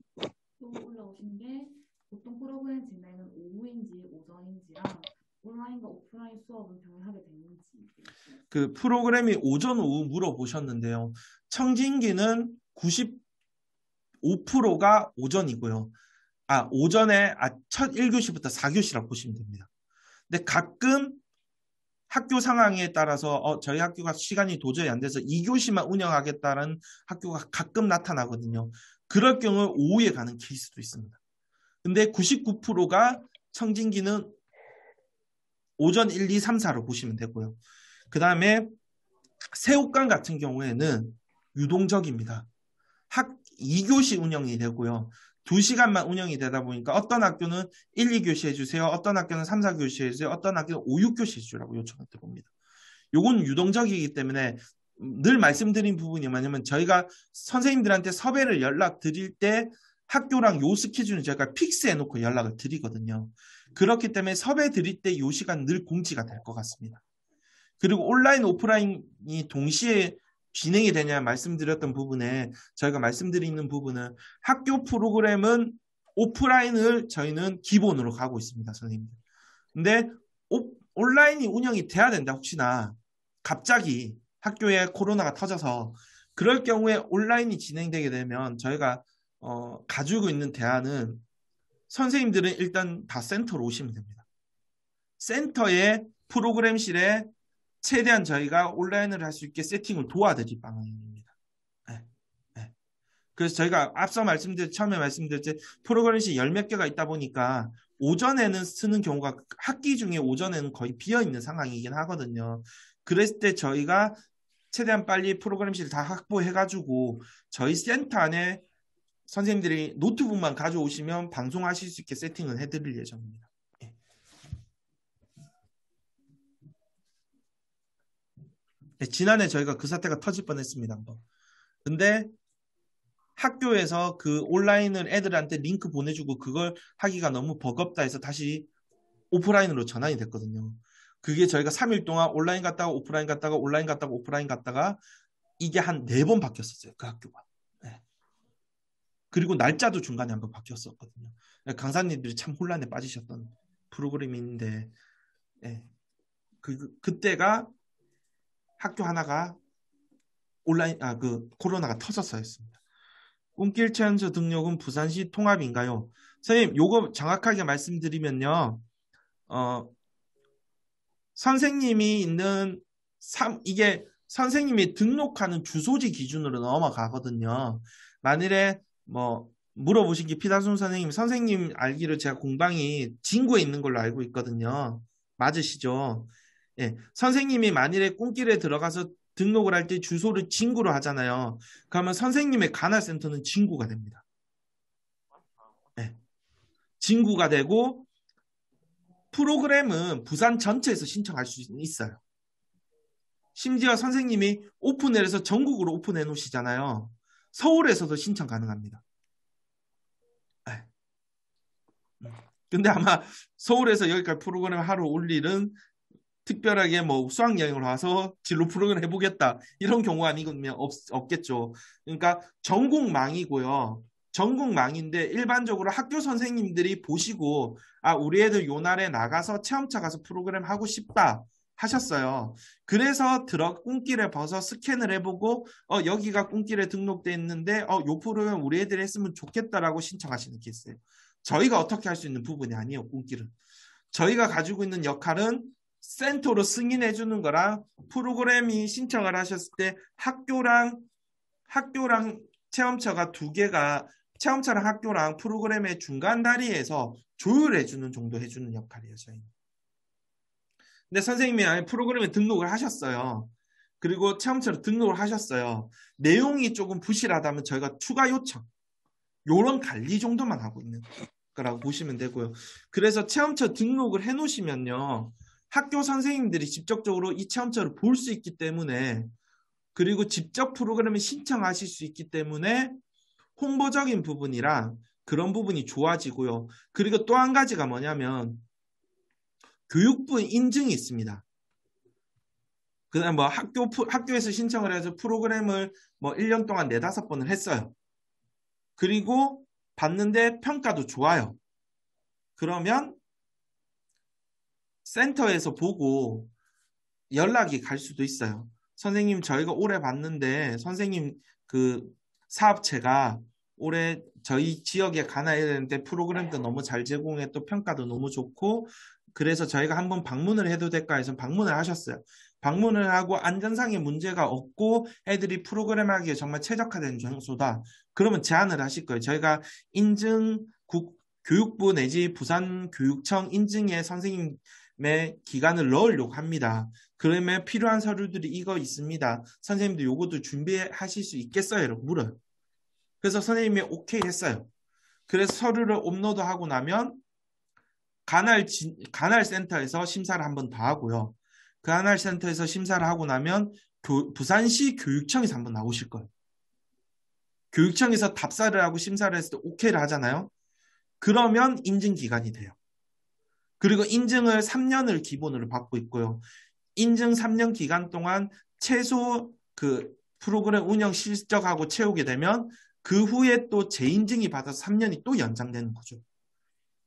또 올라오신 게 보통 프로그램 진행은 오후인지 오전인지랑 온라인과 오프라인 수업은 병행하게 되는지 그 프로그램이 오전 오후 물어보셨는데요. 청진기는 95%가 오전이고요. 오전에 첫 1교시부터 4교시라고 보시면 됩니다. 근데 가끔 학교 상황에 따라서 저희 학교가 시간이 도저히 안 돼서 2교시만 운영하겠다는 학교가 가끔 나타나거든요. 그럴 경우 오후에 가는 케이스도 있습니다. 근데 99%가 청진기는 오전 1, 2, 3, 4로 보시면 되고요. 그 다음에 새우깡 같은 경우에는 유동적입니다. 2교시 운영이 되고요. 2시간만 운영이 되다 보니까 어떤 학교는 1, 2교시 해주세요. 어떤 학교는 3, 4교시 해주세요. 어떤 학교는 5, 6교시 해주라고 요청을 들어옵니다. 요건 유동적이기 때문에 늘 말씀드린 부분이 뭐냐면 저희가 선생님들한테 섭외를 연락드릴 때 학교랑 요 스케줄은 저희가 픽스해놓고 연락을 드리거든요. 그렇기 때문에 섭외 드릴 때 요 시간 늘 공지가 될 것 같습니다. 그리고 온라인, 오프라인이 동시에 진행이 되냐 말씀드렸던 부분에 저희가 말씀드리는 부분은 학교 프로그램은 오프라인을 저희는 기본으로 가고 있습니다, 선생님들. 근데 온라인이 운영이 돼야 된다, 혹시나 갑자기 학교에 코로나가 터져서 그럴 경우에 온라인이 진행되게 되면 저희가 가지고 있는 대안은 선생님들은 일단 다 센터로 오시면 됩니다. 센터에 프로그램실에 최대한 저희가 온라인을 할 수 있게 세팅을 도와드릴 방향입니다. 네. 네. 그래서 저희가 앞서 처음에 말씀드렸지 프로그램실이 열 몇 개가 있다 보니까 오전에는 쓰는 경우가 학기 중에 오전에는 거의 비어있는 상황이긴 하거든요. 그랬을 때 저희가 최대한 빨리 프로그램실 다 확보해가지고 저희 센터 안에 선생님들이 노트북만 가져오시면 방송하실 수 있게 세팅을 해드릴 예정입니다. 네, 지난해 저희가 그 사태가 터질 뻔했습니다. 한번. 근데 학교에서 그 온라인을 애들한테 링크 보내주고 그걸 하기가 너무 버겁다 해서 다시 오프라인으로 전환이 됐거든요. 그게 저희가 3일 동안 온라인 갔다가 오프라인 갔다가 온라인 갔다가 오프라인 갔다가 이게 한 4번 바뀌었었어요. 그 학교가. 네. 그리고 날짜도 중간에 한번 바뀌었었거든요. 강사님들이 참 혼란에 빠지셨던 프로그램인데 네. 그때가 학교 하나가 코로나가 터졌어였습니다. 꿈길 체험소 등록은 부산시 통합인가요? 선생님, 요거 정확하게 말씀드리면요. 선생님이 있는 이게 선생님이 등록하는 주소지 기준으로 넘어가거든요. 만일에 물어보신 게 피다순 선생님 알기로 제가 공방이 진구에 있는 걸로 알고 있거든요. 맞으시죠? 예, 선생님이 만일에 꿈길에 들어가서 등록을 할 때 주소를 진구로 하잖아요. 그러면 선생님의 관할센터는 진구가 됩니다. 예, 진구가 되고 프로그램은 부산 전체에서 신청할 수 있어요. 심지어 선생님이 오픈해서 전국으로 오픈해 놓으시잖아요. 서울에서도 신청 가능합니다. 예. 근데 아마 서울에서 여기까지 프로그램 하러 올 일은 특별하게 수학여행을 와서 진로 프로그램 해보겠다 이런 경우 아니면 없겠죠. 그러니까 전국망이고요. 전국망인데 일반적으로 학교 선생님들이 보시고 우리 애들 요 날에 나가서 체험차 가서 프로그램 하고 싶다 하셨어요. 그래서 꿈길에 벗어 스캔을 해보고 여기가 꿈길에 등록돼 있는데 요 프로그램 우리 애들이 했으면 좋겠다라고 신청하시는 케이스예요. 저희가 어떻게 할 수 있는 부분이 아니에요. 꿈길은. 저희가 가지고 있는 역할은 센터로 승인해 주는 거랑 프로그램이 신청을 하셨을 때 학교랑 체험처가 두 개가 체험처랑 학교랑 프로그램의 중간 다리에서 조율해 주는 정도 해주는 역할이에요. 저희는. 근데 선생님이 프로그램에 등록을 하셨어요. 그리고 체험처로 등록을 하셨어요. 내용이 조금 부실하다면 저희가 추가 요청 요런 관리 정도만 하고 있는 거라고 보시면 되고요. 그래서 체험처 등록을 해 놓으시면요. 학교 선생님들이 직접적으로 이 체험처를 볼 수 있기 때문에 그리고 직접 프로그램을 신청하실 수 있기 때문에 홍보적인 부분이랑 그런 부분이 좋아지고요. 그리고 또 한 가지가 뭐냐면 교육부 인증이 있습니다. 그다음 학교에서 신청을 해서 프로그램을 1년 동안 4-5번을 했어요. 그리고 봤는데 평가도 좋아요. 그러면 센터에서 보고 연락이 갈 수도 있어요. 선생님 저희가 올해 봤는데 선생님 그 사업체가 올해 저희 지역에 가나야 되는데 프로그램도 너무 잘 제공해 또 평가도 너무 좋고 그래서 저희가 한번 방문을 해도 될까 해서 방문을 하셨어요. 방문을 하고 안전상의 문제가 없고 애들이 프로그램 하기에 정말 최적화된 장소다. 그러면 제안을 하실 거예요. 저희가 교육부 내지 부산교육청 인증에 선생님의 기간을 넣으려고 합니다. 그러면 필요한 서류들이 이거 있습니다. 선생님들 요것도 준비하실 수 있겠어요? 라고 물어요. 그래서 선생님이 오케이 했어요. 그래서 서류를 업로드하고 나면 관할센터에서 심사를 한 번 더 하고요. 그 관할센터에서 심사를 하고 나면 부산시 교육청에서 한번 나오실 거예요. 교육청에서 답사를 하고 심사를 했을 때 오케이를 하잖아요. 그러면 인증기간이 돼요. 그리고 인증을 3년을 기본으로 받고 있고요. 인증 3년 기간 동안 최소 그 프로그램 운영 실적하고 채우게 되면 그 후에 또 재인증이 받아서 3년이 또 연장되는 거죠.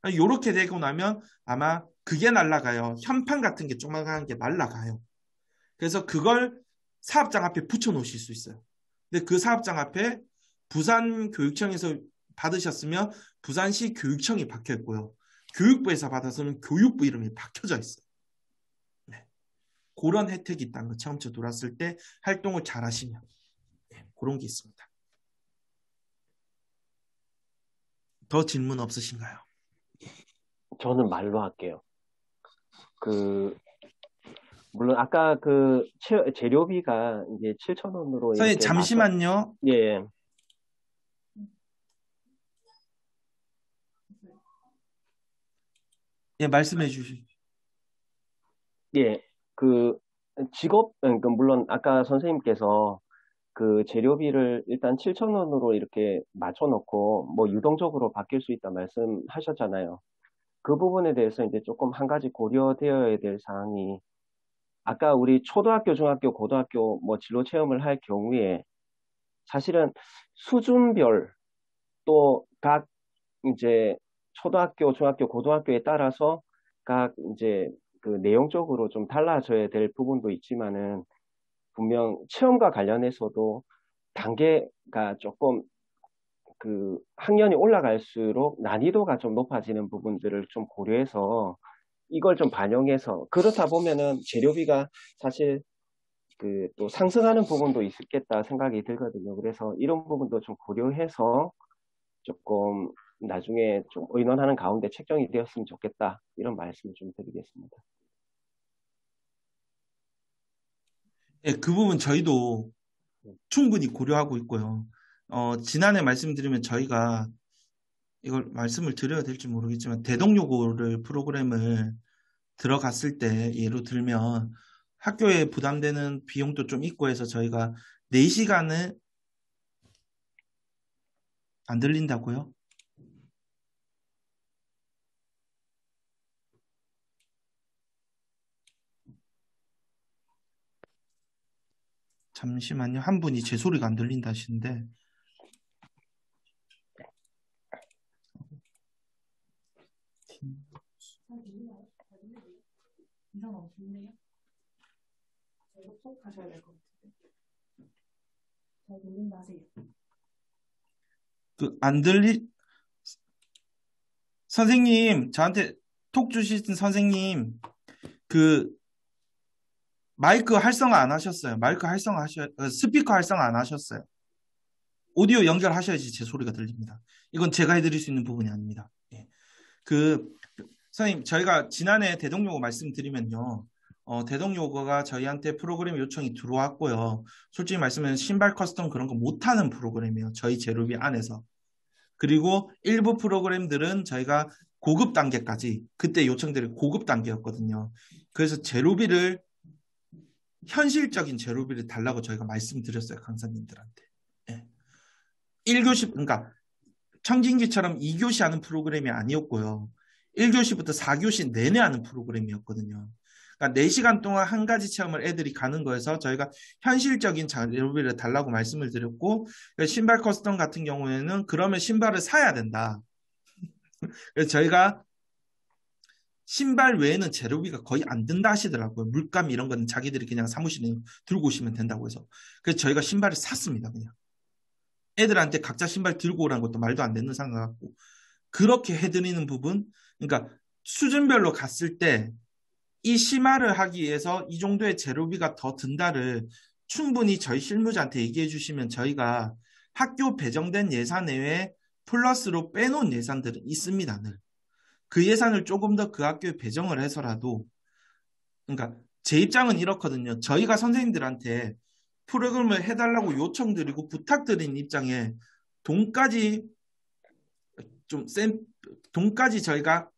이렇게 되고 나면 아마 그게 날라가요. 현판 같은 게 조그만한 게 날라가요. 그래서 그걸 사업장 앞에 붙여 놓으실 수 있어요. 근데 그 사업장 앞에 부산교육청에서 받으셨으면 부산시 교육청이 박혀 있고요. 교육부에서 받았으면 교육부 이름이 박혀져 있어요. 네. 그런 혜택이 있다는 거 체험처 들어왔을 때 활동을 잘 하시면 네, 그런 게 있습니다. 더 질문 없으신가요? 저는 말로 할게요. 물론 아까 재료비가 이제 7,000원으로 선생님 잠시만요. 예. 예, 말씀해 주시죠. 예. 그러니까 물론 아까 선생님께서 그 재료비를 일단 7,000원으로 이렇게 맞춰놓고 뭐 유동적으로 바뀔 수 있다 말씀하셨잖아요. 그 부분에 대해서 이제 조금 한 가지 고려되어야 될 사항이 아까 우리 초등학교, 중학교, 고등학교 뭐 진로 체험을 할 경우에 사실은 수준별 또 각 이제 초등학교, 중학교, 고등학교에 따라서 각 이제 그 내용적으로 좀 달라져야 될 부분도 있지만은 분명 체험과 관련해서도 단계가 조금 그 학년이 올라갈수록 난이도가 좀 높아지는 부분들을 좀 고려해서 이걸 좀 반영해서 그렇다 보면은 재료비가 사실 그 또 상승하는 부분도 있겠다 생각이 들거든요. 그래서 이런 부분도 좀 고려해서 조금 나중에 좀 의논하는 가운데 책정이 되었으면 좋겠다 이런 말씀을 좀 드리겠습니다. 예, 그 부분 저희도 충분히 고려하고 있고요. 지난해 말씀드리면 저희가 이걸 말씀을 드려야 될지 모르겠지만 대동요구를 프로그램을 들어갔을 때 예로 들면 학교에 부담되는 비용도 좀 있고 해서 저희가 4시간을 안 들린다고요? 잠시만요. 한 분이 제 소리가 안 들린다 하시는데 이상 없네요. 이거 꼭 하셔야 될 것 같은데. 잘 들린다 하세요. 안 선생님, 저한테 톡 주신 선생님, 마이크 활성화 안 하셨어요. 스피커 활성화 안 하셨어요. 오디오 연결하셔야지 제 소리가 들립니다. 이건 제가 해드릴 수 있는 부분이 아닙니다. 예. 선생님, 저희가 지난해 대동요구 말씀드리면요. 대동요구가 저희한테 프로그램 요청이 들어왔고요. 솔직히 말씀하면 신발 커스텀 그런 거 못하는 프로그램이에요. 저희 제로비 안에서. 그리고 일부 프로그램들은 저희가 고급 단계까지 그때 요청들이 고급 단계였거든요. 그래서 현실적인 제로비를 달라고 저희가 말씀드렸어요. 강사님들한테. 예. 1교시 그러니까 청진기처럼 2교시 하는 프로그램이 아니었고요. 1교시부터 4교시 내내 하는 프로그램이었거든요. 그러니까 4시간 동안 한 가지 체험을 애들이 가는 거여서 저희가 현실적인 제로비를 달라고 말씀을 드렸고 신발 커스텀 같은 경우에는 그러면 신발을 사야 된다. 그래서 저희가 신발 외에는 재료비가 거의 안 든다 하시더라고요. 물감 이런 거는 자기들이 그냥 사무실에 들고 오시면 된다고 해서. 그래서 저희가 신발을 샀습니다. 그냥. 애들한테 각자 신발 들고 오라는 것도 말도 안 되는 상황 같고. 그렇게 해드리는 부분, 그러니까 수준별로 갔을 때 이 심화를 하기 위해서 이 정도의 재료비가 더 든다를 충분히 저희 실무자한테 얘기해 주시면 저희가 학교 배정된 예산 외에 플러스로 빼놓은 예산들은 있습니다. 늘. 그 예산을 조금 더 그 학교에 배정을 해서라도 그러니까 제 입장은 이렇거든요. 저희가 선생님들한테 프로그램을 해달라고 요청드리고 부탁드린 입장에 돈까지 돈까지 저희가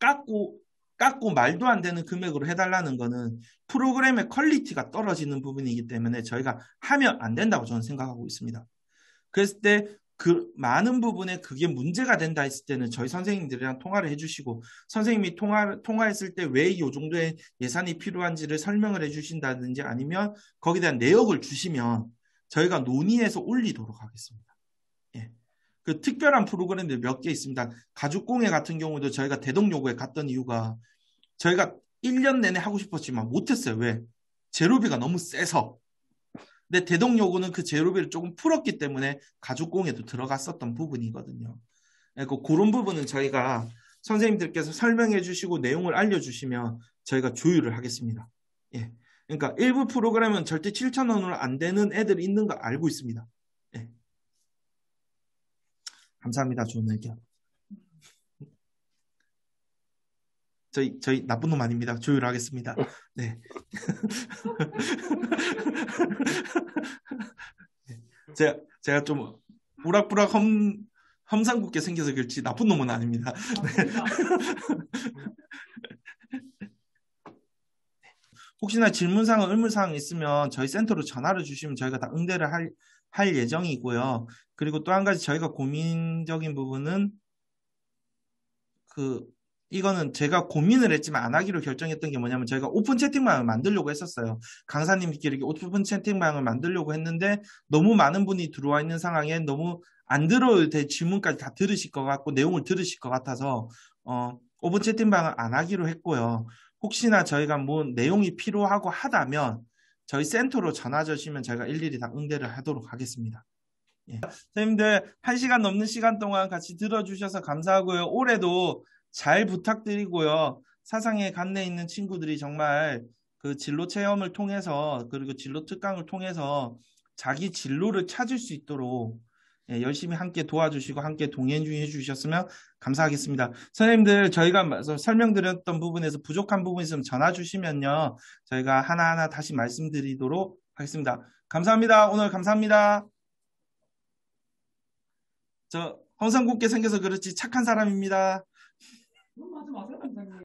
깎고 말도 안 되는 금액으로 해달라는 거는 프로그램의 퀄리티가 떨어지는 부분이기 때문에 저희가 하면 안 된다고 저는 생각하고 있습니다. 그랬을 때 그 많은 부분에 그게 문제가 된다 했을 때는 저희 선생님들이랑 통화를 해주시고 선생님이 통화했을 때 왜 이 정도의 예산이 필요한지를 설명을 해주신다든지 아니면 거기에 대한 내역을 주시면 저희가 논의해서 올리도록 하겠습니다. 예. 그 특별한 프로그램들 몇 개 있습니다. 가죽공예 같은 경우도 저희가 대동요구에 갔던 이유가 저희가 1년 내내 하고 싶었지만 못했어요. 왜? 제로비가 너무 세서. 근데 대동요구는 그 제로비를 조금 풀었기 때문에 가죽공예도 들어갔었던 부분이거든요. 그런 부분은 저희가 선생님들께서 설명해 주시고 내용을 알려주시면 저희가 조율을 하겠습니다. 예. 그러니까 일부 프로그램은 절대 7,000원으로 안 되는 애들이 있는 거 알고 있습니다. 예. 감사합니다. 좋은 의견. 저희 나쁜 놈 아닙니다. 조율하겠습니다. 네. 제가 좀 우락부락 험상궂게 생겨서 그렇지 나쁜 놈은 아닙니다. 네. 혹시나 질문사항, 의문사항 있으면 저희 센터로 전화를 주시면 저희가 다 응대를 할 예정이고요. 그리고 또 한 가지 저희가 고민적인 부분은 이거는 제가 고민을 했지만 안 하기로 결정했던 게 뭐냐면 저희가 오픈 채팅방을 만들려고 했었어요. 강사님끼리 오픈 채팅방을 만들려고 했는데 너무 많은 분이 들어와 있는 상황에 너무 안 들어도 될 질문까지 다 들으실 것 같고 내용을 들으실 것 같아서 오픈 채팅방을 안 하기로 했고요. 혹시나 저희가 뭐 내용이 필요하고 하다면 저희 센터로 전화 주시면 저희가 일일이 다 응대를 하도록 하겠습니다. 예. 선생님들 1시간 넘는 시간 동안 같이 들어주셔서 감사하고요. 올해도 잘 부탁드리고요. 사상에 관내 있는 친구들이 정말 그 진로 체험을 통해서 그리고 진로 특강을 통해서 자기 진로를 찾을 수 있도록 열심히 함께 도와주시고 함께 동행해 주셨으면 감사하겠습니다. 선생님들 저희가 설명드렸던 부분에서 부족한 부분 있으면 전화 주시면요. 저희가 하나하나 다시 말씀드리도록 하겠습니다. 감사합니다. 오늘 감사합니다. 저 험상궂게 생겨서 그렇지 착한 사람입니다. 그럼 하지 마세요, 선생님.